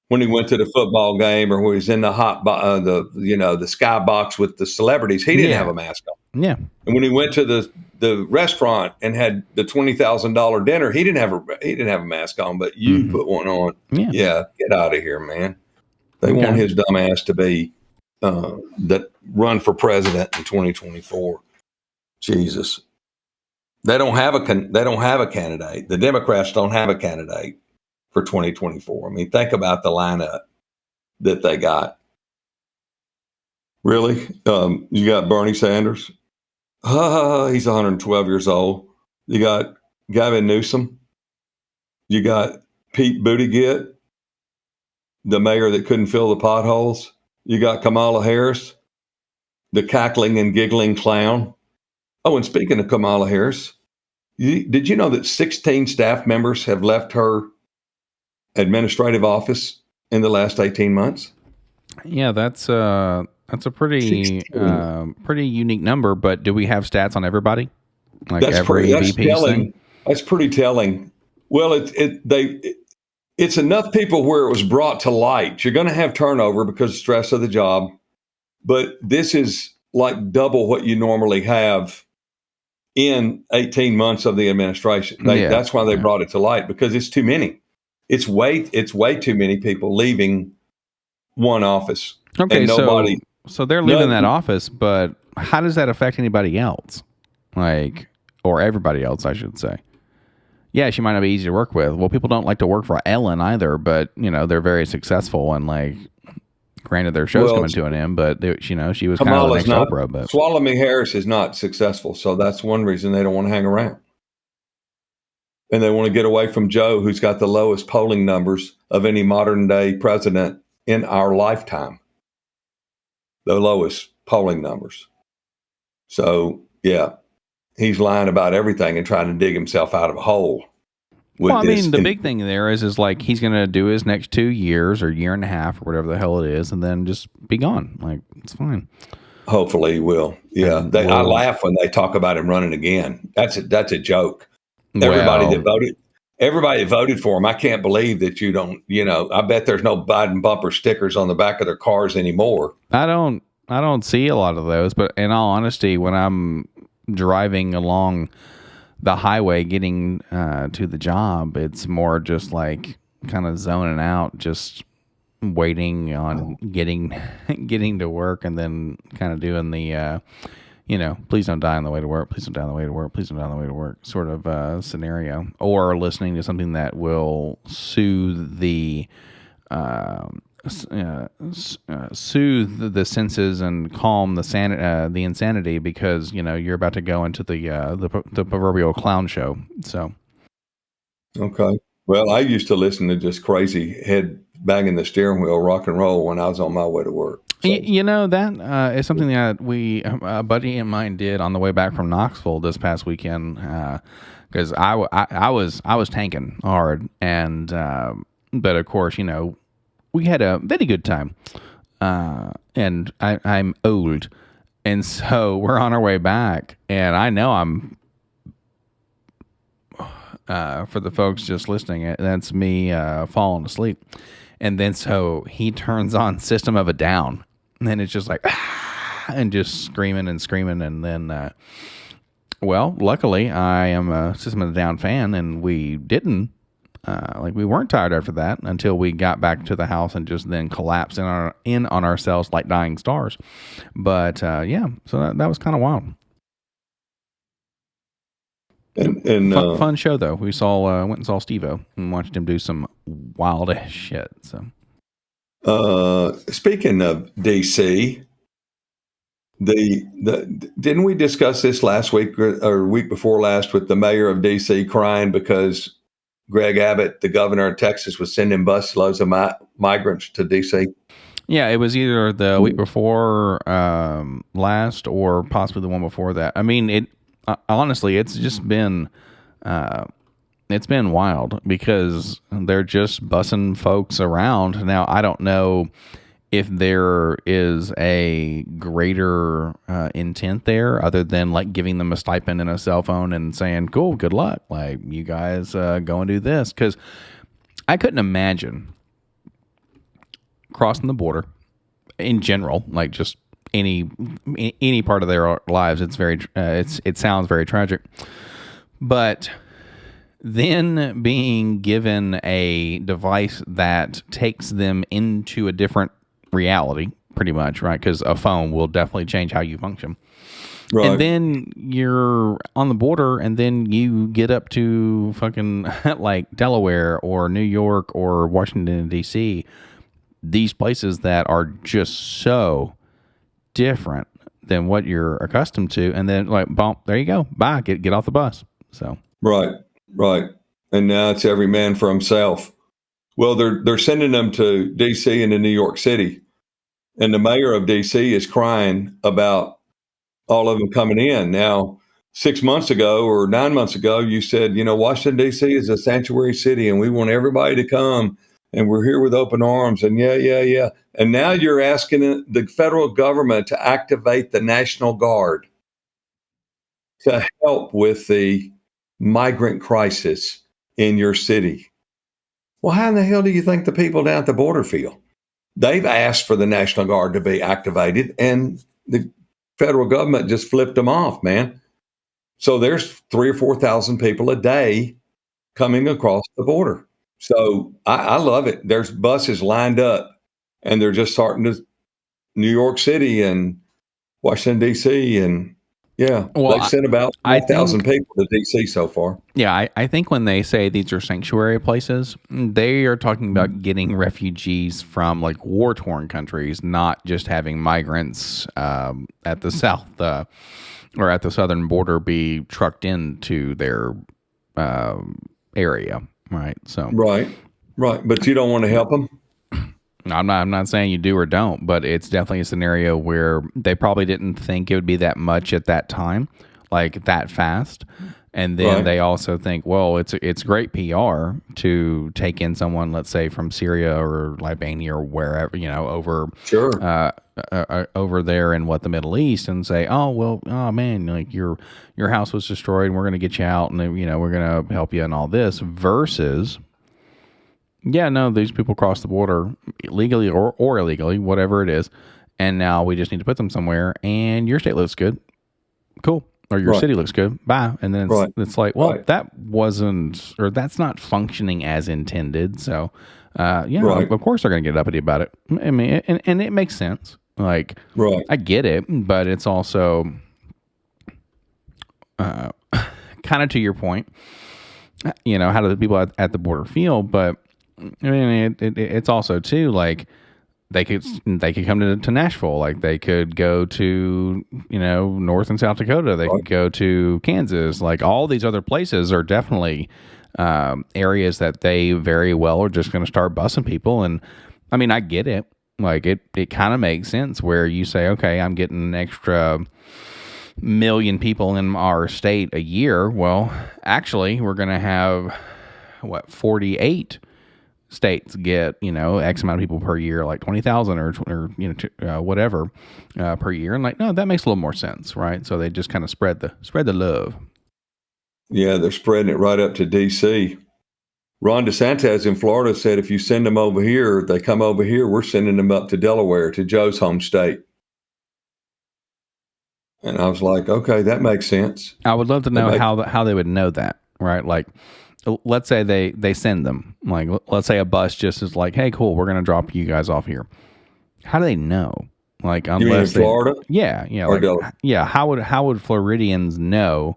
when he went to the football game or when he was in the the sky box with the celebrities. He didn't have a mask on. Yeah, and when he went to the restaurant and had the $20,000 dinner, he didn't have a mask on, but you put one on. Yeah, get out of here, man. They want his dumb ass to be that run for president in 2024. Jesus, they don't have a candidate. The Democrats don't have a candidate for 2024. I mean, think about the lineup that they got. Really, you got Bernie Sanders. He's 112 years old. You got Gavin Newsom. You got Pete Buttigieg, the mayor that couldn't fill the potholes. You got Kamala Harris, the cackling and giggling clown. Oh, and speaking of Kamala Harris, did you know that 16 staff members have left her administrative office in the last 18 months? Yeah, that's a pretty unique number. But do we have stats on everybody? Like that's every VP thing? That's pretty telling. Well, it's enough people where it was brought to light. You're going to have turnover because of stress of the job, but this is like double what you normally have in 18 months of the administration. That's why they brought it to light, because it's too many. It's way too many people leaving one office. Okay, so they're leaving that office, but how does that affect anybody else? Like, or everybody else, I should say. Yeah, she might not be easy to work with. Well, people don't like to work for Ellen either, but they're very successful, and like, granted, their show's coming to an end, but she was kind of the next Oprah. But Swallowing Harris is not successful, so that's one reason they don't want to hang around, and they want to get away from Joe, who's got the lowest polling numbers of any modern day president in our lifetime. The lowest polling numbers. So yeah, he's lying about everything and trying to dig himself out of a hole. The big thing there is like he's going to do his next 2 years or year and a half or whatever the hell it is, and then just be gone. Like, it's fine. Hopefully he will. Yeah, I laugh when they talk about him running again. That's a joke. Everybody that voted for him, I can't believe that you don't. I bet there's no Biden bumper stickers on the back of their cars anymore. I don't see a lot of those, but in all honesty, when I'm driving along the highway getting to the job, it's more just like kind of zoning out, just waiting on getting to work, and then kind of doing the please don't die on the way to work, please don't die on the way to work, please don't die on the way to work sort of scenario, or listening to something that will soothe the soothe the senses and calm the insanity, because you're about to go into the proverbial clown show. So Okay. Well, I used to listen to just crazy head banging the steering wheel rock and roll when I was on my way to work. So, that is something that a buddy of mine did on the way back from Knoxville this past weekend, because I was tanking hard, and but of course we had a very good time, and I'm old, and so we're on our way back, and I know I'm. For the folks just listening, that's me falling asleep. And then so he turns on System of a Down, and then it's just like, and just screaming. And then, luckily I am a System of a Down fan, and we didn't, we weren't tired after that until we got back to the house and just then collapsed in on ourselves like dying stars. But, so that was kind of wild. And fun show though. We went and saw Steve-O and watched him do some wild ass shit. So, speaking of DC, didn't we discuss this last week or week before last with the mayor of DC crying because Greg Abbott, the governor of Texas, was sending busloads of migrants to DC? Yeah, it was either the week before last or possibly the one before that. I mean, honestly, it's just been wild because they're just bussing folks around. Now, I don't know if there is a greater intent there other than like giving them a stipend and a cell phone and saying, cool, good luck. Like, you guys go and do this. Because I couldn't imagine crossing the border in general, like just any part of their lives. It sounds very tragic, but then being given a device that takes them into a different reality, pretty much, right? Because a phone will definitely change how you function. Right. And then you're on the border, and then you get up to fucking like Delaware or New York or Washington, D.C., these places that are just so different than what you're accustomed to, and then like, bump, there you go, bye, get off the bus. So right, and now it's every man for himself. Well, they're sending them to DC and to New York City, and the mayor of DC is crying about all of them coming in. Now, 6 months ago or 9 months ago, you said, Washington DC is a sanctuary city, and we want everybody to come, and we're here with open arms, and yeah. And now you're asking the federal government to activate the National Guard to help with the migrant crisis in your city. Well, how in the hell do you think the people down at the border feel? They've asked for the National Guard to be activated, and the federal government just flipped them off, man. So there's 3,000 or 4,000 people a day coming across the border. So I love it. There's buses lined up, and they're just starting to New York City and Washington, D.C. And they've sent about 5,000 people to D.C. so far. Yeah, I think when they say these are sanctuary places, they are talking about getting refugees from like war-torn countries, not just having migrants at the south or at the southern border be trucked into their area. Right. So right. But you don't want to help them. I'm not saying you do or don't, but it's definitely a scenario where they probably didn't think it would be that much at that time, like that fast. And then they also think, well, it's great PR to take in someone, let's say from Syria or Albania or wherever, over over there in the Middle East, and say, oh man, like your house was destroyed, and we're going to get you out, and we're going to help you and all this. Versus, these people cross the border legally or illegally, whatever it is, and now we just need to put them somewhere, and your state looks good. Cool. or your city looks good. Bye. And then it's like, well, that wasn't, or that's not functioning as intended. So, of course they're going to get uppity about it. I mean, and it makes sense. Like, I get it, but it's also kind of to your point, how do the people at the border feel? But I mean, it's also too, like, they could come to Nashville, like they could go to North and South Dakota, they could go to Kansas, like all these other places are definitely areas that they very well are just going to start busing people. And I mean, I get it, like it kind of makes sense where you say, okay, I'm getting an extra million people in our state a year. Well, actually, we're going to have 48 states get X amount of people per year, like 20,000 or whatever per year, and like, no, that makes a little more sense, right? So they just kind of spread the love. Yeah, they're spreading it right up to DC. Ron DeSantis in Florida said, if you send them over here, they come over here, we're sending them up to Delaware, to Joe's home state. And I was like, okay, that makes sense. I would love to know how they would know that, right? Like, let's say they send them, like, let's say a bus just is like, hey, cool, we're going to drop you guys off here. How do they know? Like, unless you mean in Florida? Yeah. How would Floridians know,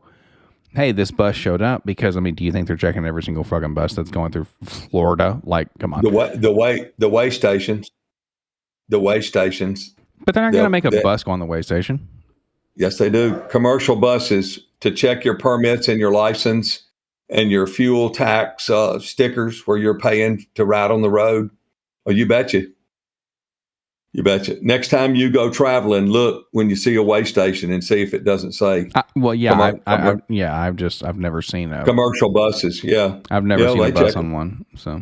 hey, this bus showed up? Because, I mean, do you think they're checking every single fucking bus that's going through Florida? Like, come on. The way stations. But they're not going to make a bus go on the way station. Yes, they do. Commercial buses to check your permits and your license and your fuel tax stickers where you're paying to ride on the road. Oh, you betcha. You betcha. Next time you go traveling, look when you see a way station and see if it doesn't say. I've never seen a commercial buses. Yeah, I've never seen a bus on one. So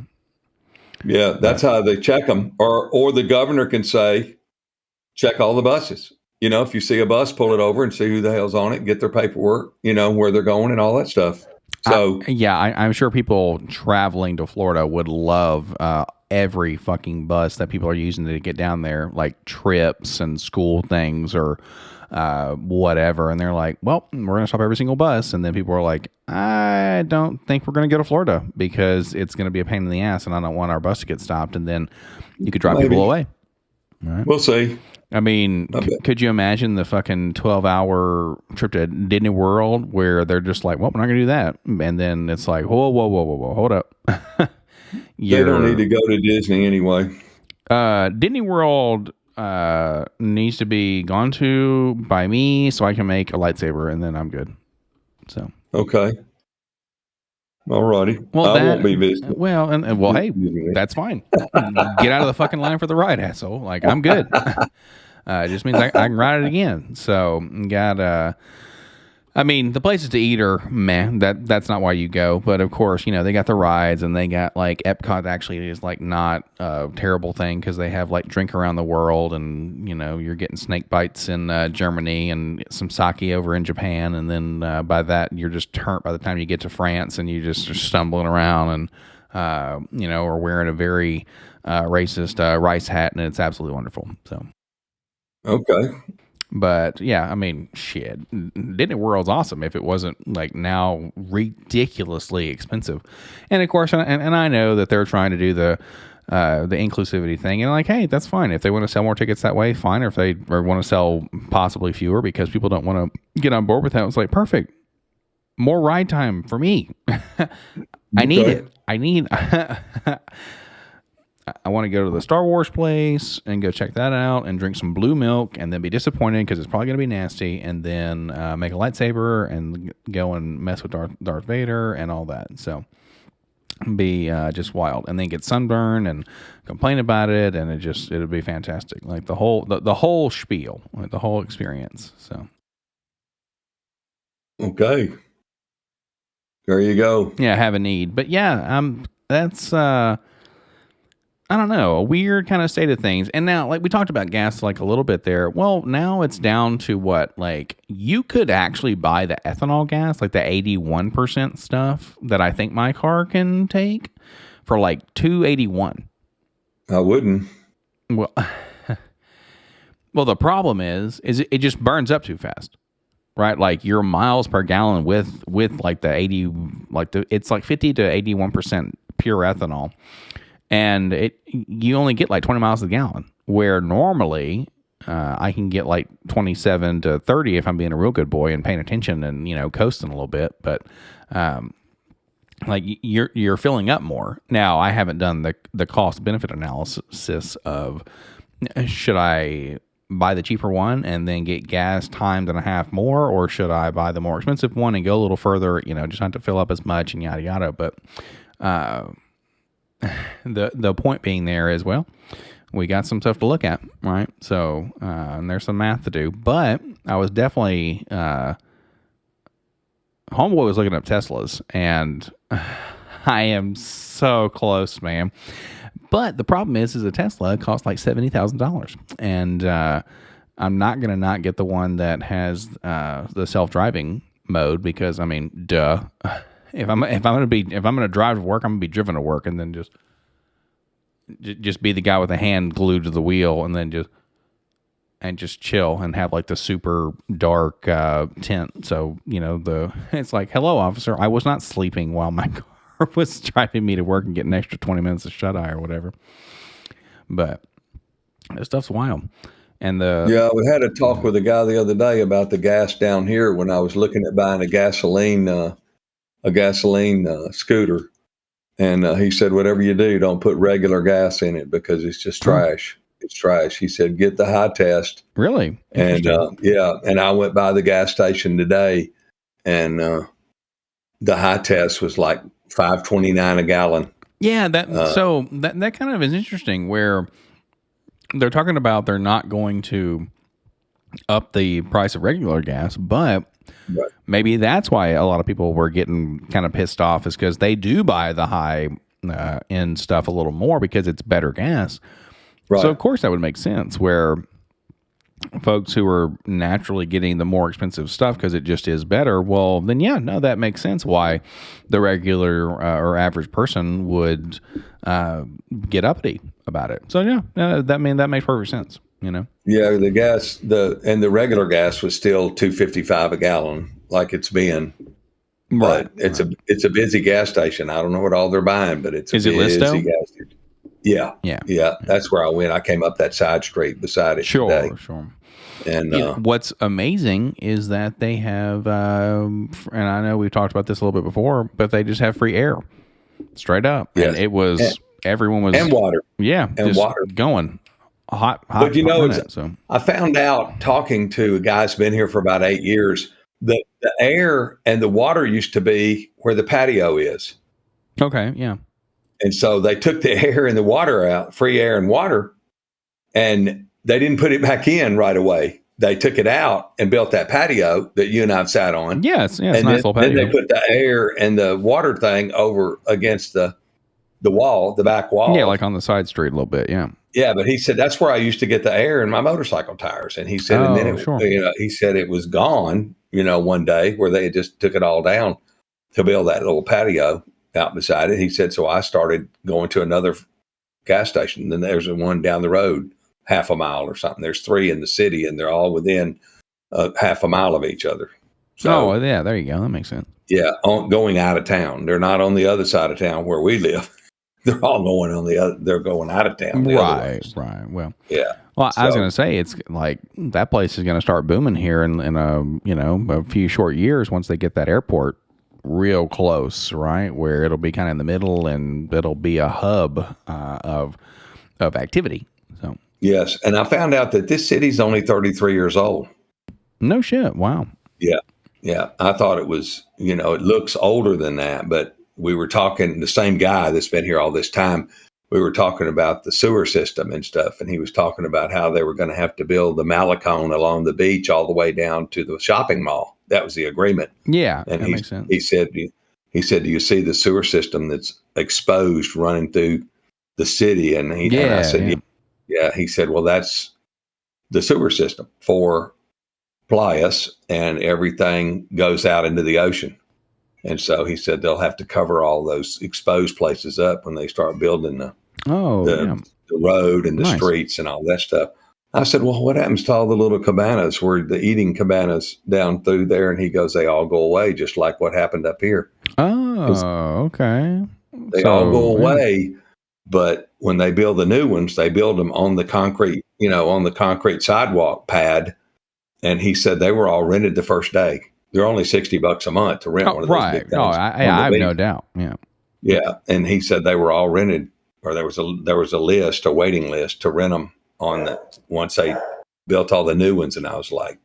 yeah, that's how they check them. Or the governor can say, check all the buses. If you see a bus, pull it over and see who the hell's on it, get their paperwork, where they're going and all that stuff. So I'm sure people traveling to Florida would love every fucking bus that people are using to get down there, like trips and school things or whatever. And they're like, well, we're going to stop every single bus. And then people are like, I don't think we're going to go to Florida because it's going to be a pain in the ass and I don't want our bus to get stopped. And then you could drive people away. Right. We'll see. I mean, could you imagine the fucking 12-hour trip to Disney World where they're just like, well, we're not going to do that. And then it's like, whoa, hold up. They don't need to go to Disney anyway. Disney World needs to be gone to by me so I can make a lightsaber and then I'm good. So. Okay. All righty. Well, I won't be visiting. Well, hey, that's fine. Get out of the fucking line for the ride, asshole. Like, I'm good. It just means I can ride it again. So, I mean, the places to eat are meh. That's not why you go. But of course, they got the rides and they got like Epcot actually is like not a terrible thing because they have like drink around the world and you're getting snake bites in Germany and some sake over in Japan, and then by that you're just turned by the time you get to France and you just are stumbling around and or wearing a very racist rice hat, and it's absolutely wonderful. So okay. But yeah, I mean, shit, Disney World's awesome if it wasn't like now ridiculously expensive. And of course, and I know that they're trying to do the inclusivity thing, and like, hey, that's fine if they want to sell more tickets that way, fine. Or if they want to sell possibly fewer because people don't want to get on board with that, it's like perfect, more ride time for me. I need it. I want to go to the Star Wars place and go check that out and drink some blue milk and then be disappointed because it's probably going to be nasty, and then make a lightsaber and go and mess with Darth Vader and all that. So be just wild, and then get sunburn and complain about it, and it'll be fantastic. Like the whole spiel, like the whole experience. So okay, there you go. Yeah, I have a need, but yeah, that's I don't know, a weird kind of state of things. And now, like we talked about gas like a little bit there. Well, now it's down to what? Like you could actually buy the ethanol gas, like the 81% stuff that I think my car can take for like $2.81. I wouldn't. Well, the problem is it just burns up too fast, right? Like your miles per gallon with like the 80, it's like 50 to 81% pure ethanol, and you only get like 20 miles a gallon, where normally I can get like 27 to 30 if I'm being a real good boy and paying attention and, coasting a little bit. But like you're filling up more. Now, I haven't done the cost benefit analysis of should I buy the cheaper one and then get gas times and a half more, or should I buy the more expensive one and go a little further, just not to fill up as much and yada yada. But the point being there is, well, we got some stuff to look at, right? So, and there's some math to do, but I was definitely, homeboy was looking up Teslas, and I am so close, man. But the problem is a Tesla costs like $70,000, and I'm not gonna not get the one that has the self-driving mode, because I mean, duh. If I'm gonna drive to work, I'm gonna be driven to work, and then just be the guy with a hand glued to the wheel, and then just chill and have like the super dark tent. So it's like, hello, officer, I was not sleeping while my car was driving me to work and getting an extra 20 minutes of shut eye or whatever. But this stuff's wild. And we had a talk with a guy the other day about the gas down here when I was looking at buying a gasoline scooter. And he said, whatever you do, don't put regular gas in it, because it's just trash. It's trash. He said, get the high test. Really? And and I went by the gas station today, and the high test was like $5.29 a gallon. Yeah, that kind of is interesting, where they're talking about they're not going to up the price of regular gas, but right. Maybe that's why a lot of people were getting kind of pissed off, is because they do buy the high end stuff a little more because it's better gas. Right. So of course that would make sense, where folks who are naturally getting the more expensive stuff because it just is better, well then that makes sense why the regular or average person would get uppity about it. So that makes perfect sense. Yeah, the gas, and the regular gas was still $2.55 a gallon, like it's been. But it's a busy gas station. I don't know what all they're buying, but it's a busy gas station. Yeah. That's where I went. I came up that side street beside it today. Sure. And what's amazing is that they have, and I know we've talked about this a little bit before, but they just have free air, straight up. Yes. And it was everyone was and water. Yeah, and water going. Hot, but I found out talking to a guy who's been here for about 8 years that the air and the water used to be where the patio is. Okay, yeah. And so they took the air and the water out, free air and water, and they didn't put it back in right away. They took it out and built that patio that you and I've sat on. Yeah, it's a nice little patio. Then they put the air and the water thing over against the wall, the back wall. Yeah, like on the side street a little bit, yeah. Yeah, but he said that's where I used to get the air in my motorcycle tires. And he said, and then he said it was gone, one day where they just took it all down to build that little patio out beside it. He said, so I started going to another gas station. Then there's one down the road, half a mile or something. There's 3 in the city, and they're all within half a mile of each other. So, yeah, there you go. That makes sense. Yeah, going out of town. They're not on the other side of town where we live. They're all going on the other. They're going out of town. Right. Well, yeah. Well, I was going to say, it's like that place is going to start booming here in a few short years once they get that airport real close, right? Where it'll be kind of in the middle, and it'll be a hub of activity. So yes, and I found out that this city's only 33 years old. No shit. Wow. Yeah. I thought it was. It looks older than that, but. We were talking, the same guy that's been here all this time, we were talking about the sewer system and stuff. And he was talking about how they were going to have to build the Malecone along the beach all the way down to the shopping mall. That was the agreement. Yeah. And that makes sense. He said, do you see the sewer system that's exposed running through the city? And I said, yeah. He said, well, that's the sewer system for Playas, and everything goes out into the ocean. And so he said they'll have to cover all those exposed places up when they start building the road and the streets and all that stuff. I said, well, what happens to all the little cabanas where the eating cabanas down through there? And he goes, they all go away, just like what happened up here. Oh, okay. They all go away. But when they build the new ones, they build them on the concrete, on the concrete sidewalk pad. And he said they were all rented the first day. They're only $60 a month to rent one of those big things. I have no doubt. Yeah. Yeah. And he said they were all rented, or there was a waiting list to rent them once they built all the new ones. And I was like,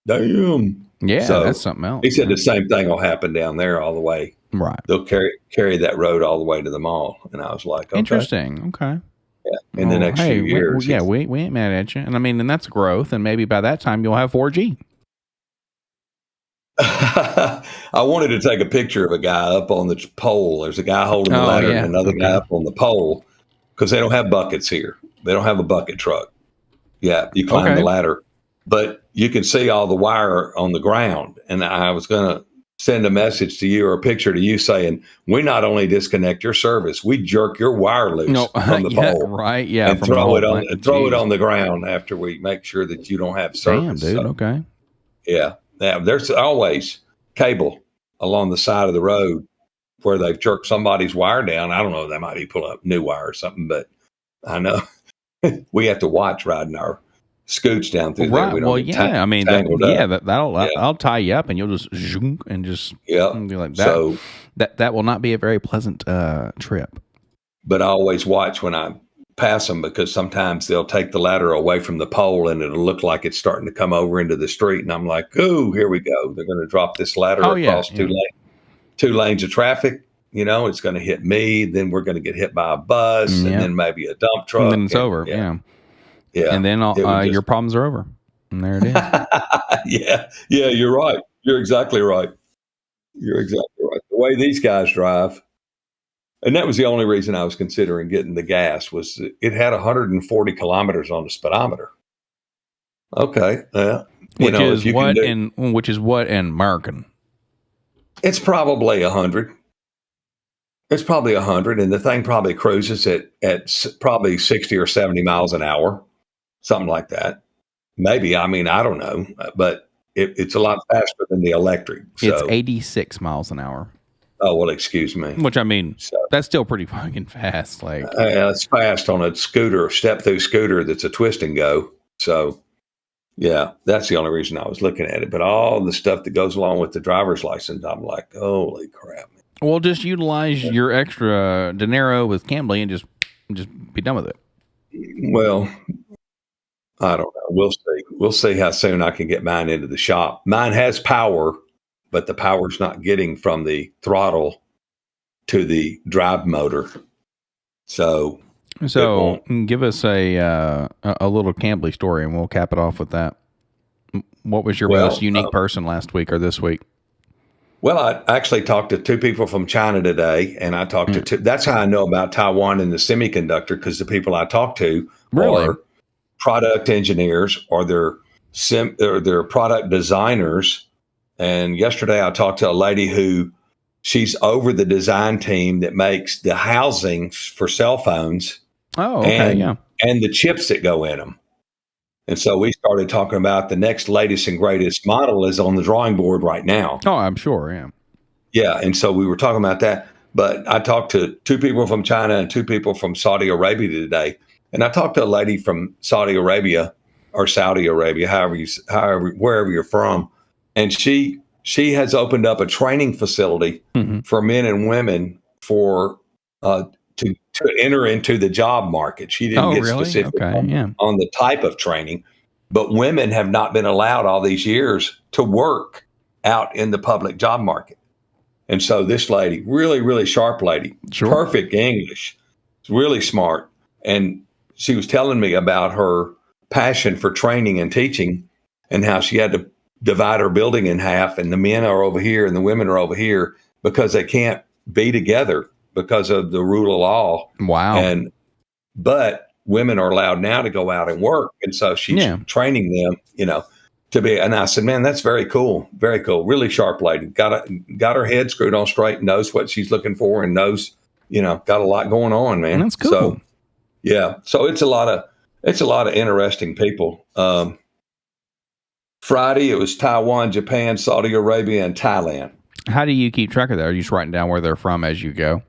damn. Yeah, so that's something else. He said the same thing will happen down there all the way. Right. They'll carry that road all the way to the mall. And I was like, okay. Interesting. Okay. Yeah. In the next few years. We ain't mad at you. And I mean, and that's growth. And maybe by that time you'll have 4G. I wanted to take a picture of a guy up on the pole. There's a guy holding the ladder and another guy up on the pole, because they don't have buckets here. They don't have a bucket truck. Yeah, you climb the ladder, but you can see all the wire on the ground. And I was going to send a message to you or a picture to you saying, we not only disconnect your service, we jerk your wire loose from the pole. Right. Yeah. And throw it on the ground after we make sure that you don't have service. Damn, dude. Okay. Yeah. Now, there's always cable along the side of the road where they've jerked somebody's wire down. I don't know. They might be pulling up new wire or something, but I know we have to watch riding our scoots down through there. We don't I mean, I'll tie you up and you'll just zoom and just be like that. So that will not be a very pleasant trip. But I always watch when I pass them, because sometimes they'll take the ladder away from the pole and it'll look like it's starting to come over into the street. And I'm like, oh, here we go. They're going to drop this ladder across two lanes of traffic. It's going to hit me. Then we're going to get hit by a bus and then maybe a dump truck. And then it's over. Yeah. And then your problems are over. And there it is. Yeah. You're right. You're exactly right. The way these guys drive. And that was the only reason I was considering getting the gas, was it had 140 kilometers on the speedometer. Okay. Which is what in American? It's probably 100. It's probably 100. And the thing probably cruises at probably 60 or 70 miles an hour, something like that. Maybe. I mean, I don't know. But it's a lot faster than the electric. So. It's 86 miles an hour. Oh, well, excuse me. Which, I mean, that's still pretty fucking fast. Like, it's fast on a scooter, step-through scooter that's a twist and go. So, yeah, that's the only reason I was looking at it. But all the stuff that goes along with the driver's license, I'm like, holy crap. Well, just utilize your extra dinero with Cambly and just be done with it. Well, I don't know. We'll see. We'll see how soon I can get mine into the shop. Mine has power, but the power's not getting from the throttle to the drive motor. So give us a little Cambly story, and we'll cap it off with that. What was your most unique person last week or this week? Well, I actually talked to two people from China today, and I talked to two. That's how I know about Taiwan and the semiconductor, because the people I talk to are product engineers, or they're product designers. And yesterday I talked to a lady she's over the design team that makes the housings for cell phones. Oh, okay, and the chips that go in them. And so we started talking about the next latest and greatest model is on the drawing board right now. Oh, I'm sure, yeah. Yeah, and so we were talking about that. But I talked to two people from China and two people from Saudi Arabia today. And I talked to a lady from Saudi Arabia, wherever you're from. And she has opened up a training facility for men and women to enter into the job market. She didn't get specific on the type of training, but women have not been allowed all these years to work out in the public job market. And so this lady, really, really sharp lady, perfect English, really smart. And she was telling me about her passion for training and teaching, and how she had to divide her building in half, and the men are over here and the women are over here, because they can't be together because of the rule of law. Wow. But women are allowed now to go out and work. And so she's training them, to be, and I said, man, that's very cool. Very cool. Really sharp lady. Got her head screwed on straight, knows what she's looking for, and knows, got a lot going on, man. That's cool. So, yeah. So it's a lot of, it's a lot of interesting people. Friday, it was Taiwan, Japan, Saudi Arabia, and Thailand. How do you keep track of that? Are you just writing down where they're from as you go?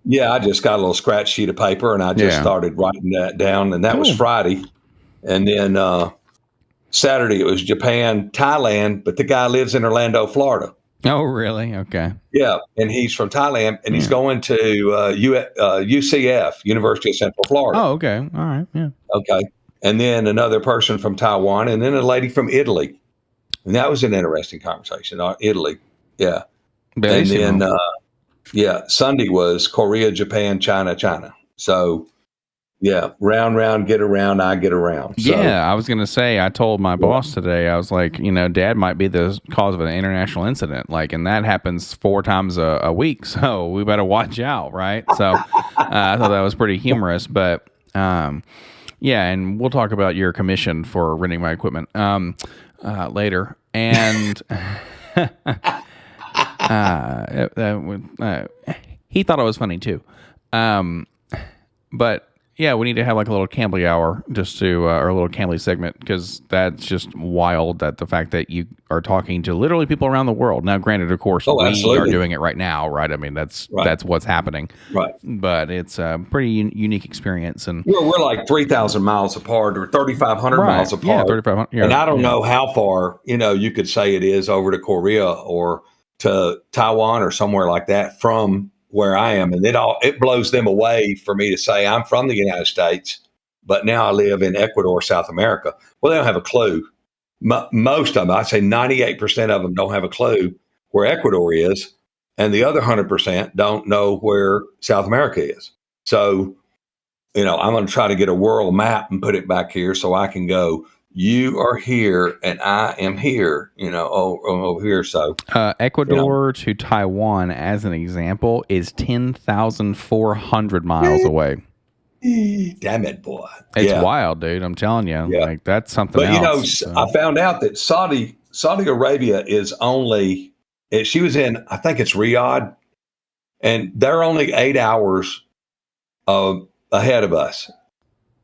Yeah, I just got a little scratch sheet of paper, and I just started writing that down, and that was Friday. And then Saturday, it was Japan, Thailand, but the guy lives in Orlando, Florida. Oh, really? Okay. Yeah, and he's from Thailand, and he's going to UCF, University of Central Florida. Oh, okay. All right. Yeah. Okay. And then another person from Taiwan, and then a lady from Italy. And that was an interesting conversation. Italy. Yeah. Bellissimo. And then, Sunday was Korea, Japan, China. So, yeah, round, get around, I get around. So, yeah, I was going to say, I told my boss today, I was like, Dad might be the cause of an international incident. Like, and that happens 4 times a week. So we better watch out, right? So I thought that was pretty humorous. But, yeah, and we'll talk about your commission for renting my equipment later. And he thought it was funny, too. But... yeah, we need to have like a little Cambly hour just to, or a little Cambly segment, because that's just wild, that the fact that you are talking to literally people around the world. Now, granted, of course, we are doing it right now, right? I mean, that's what's happening. Right. But it's a pretty unique experience. And we're like 3,000 miles apart or 3,500 miles apart. Yeah, 3,500. Yeah, and I don't know how far, you could say it is over to Korea or to Taiwan or somewhere like that from where I am, and it blows them away for me to say I'm from the United States, but now I live in Ecuador, South America. Well, they don't have a clue. Most of them, I'd say 98% of them don't have a clue where Ecuador is, and the other 100% don't know where South America is. So, I'm going to try to get a world map and put it back here so I can go, you are here and I am here, over here. So Ecuador to Taiwan, as an example, is 10,400 miles away. Damn it, boy. It's wild, dude. I'm telling you. Yeah. Like, that's something else. But, I found out that Saudi Arabia is only, she was in, I think it's Riyadh, and they're only 8 hours ahead of us.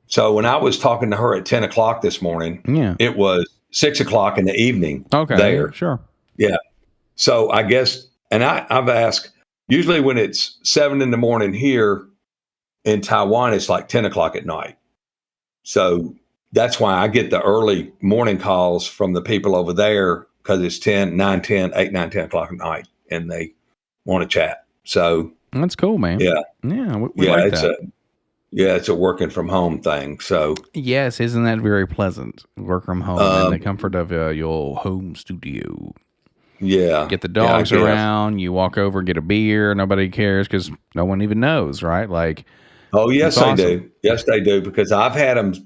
So when I was talking to her at 10 o'clock this morning, it was 6 o'clock in the evening. Okay. There. Sure. Yeah. So I guess, and I've asked, usually when it's 7 in the morning here in Taiwan, it's like 10 o'clock at night. So that's why I get the early morning calls from the people over there, because it's 8, 9, 10 o'clock at night, and they want to chat. So that's cool, man. Yeah. Yeah. We like that. It's a working from home thing. So yes, isn't that very pleasant? Work from home in the comfort of your home studio. Yeah. Get the dogs around. You walk over, get a beer. Nobody cares because no one even knows, right? Like, oh yes, they do. Yes, they do, because I've read on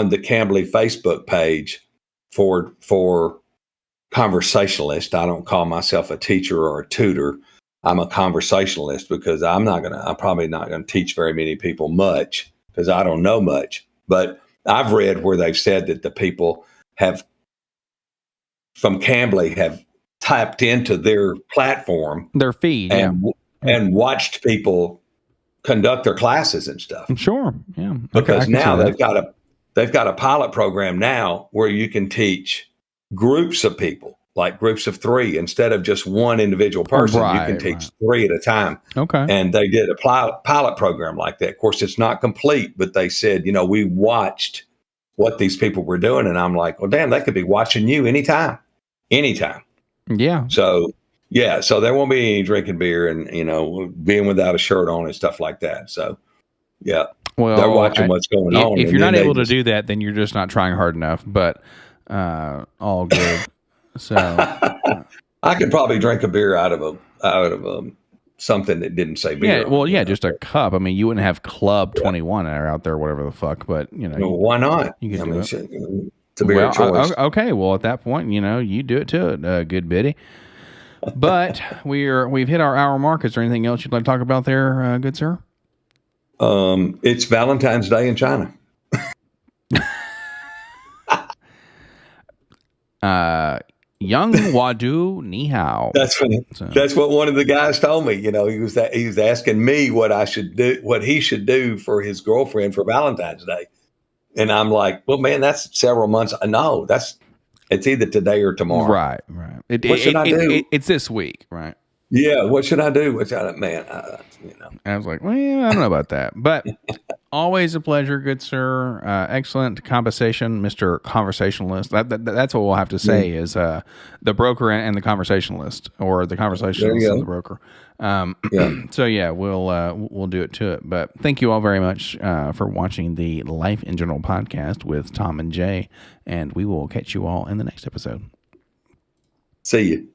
the Cambly Facebook page for conversationalist. I don't call myself a teacher or a tutor. I'm a conversationalist, because I'm probably not going to teach very many people much, because I don't know much. But I've read where they've said that the people from Cambly have tapped into their platform, their feed, and watched people conduct their classes and stuff. Sure. Yeah. Because now they've got a pilot program now where you can teach groups of people, like groups of 3, instead of just one individual person. You can teach 3 at a time. Okay. And they did a pilot program like that. Of course, it's not complete, but they said, we watched what these people were doing. And I'm like, well, damn, they could be watching you anytime. Yeah. So, so there won't be any drinking beer and, being without a shirt on and stuff like that. So, yeah. Well, they're watching what's going on. If you're not able to do that, then you're just not trying hard enough. But all good. So I could probably drink a beer out of something that didn't say beer. Yeah, well, just a cup. I mean, you wouldn't have Club 21 out there, whatever the fuck. But well, why not? You can do it. It's a beer choice. Okay, well, at that point, you do it to it, good biddy. But we've hit our hour mark. Is there anything else you'd like to talk about there, good sir? It's Valentine's Day in China. Young Wadu Ni Hao. That's funny. That's what one of the guys told me. You know, he was asking me what I should do, what he should do for his girlfriend for Valentine's Day, and I'm like, well, man, that's several months. No, it's either today or tomorrow. Right. What should I do? It's this week, right? Yeah. What should I do? I was like, well, I don't know about that, but always a pleasure, good sir. Excellent conversation, Mr. Conversationalist. That's what we'll have to say is the broker and the conversationalist, or the conversationalist and the broker. So yeah, we'll do it to it. But thank you all very much for watching the Life in General podcast with Tom and Jay, and we will catch you all in the next episode. See you.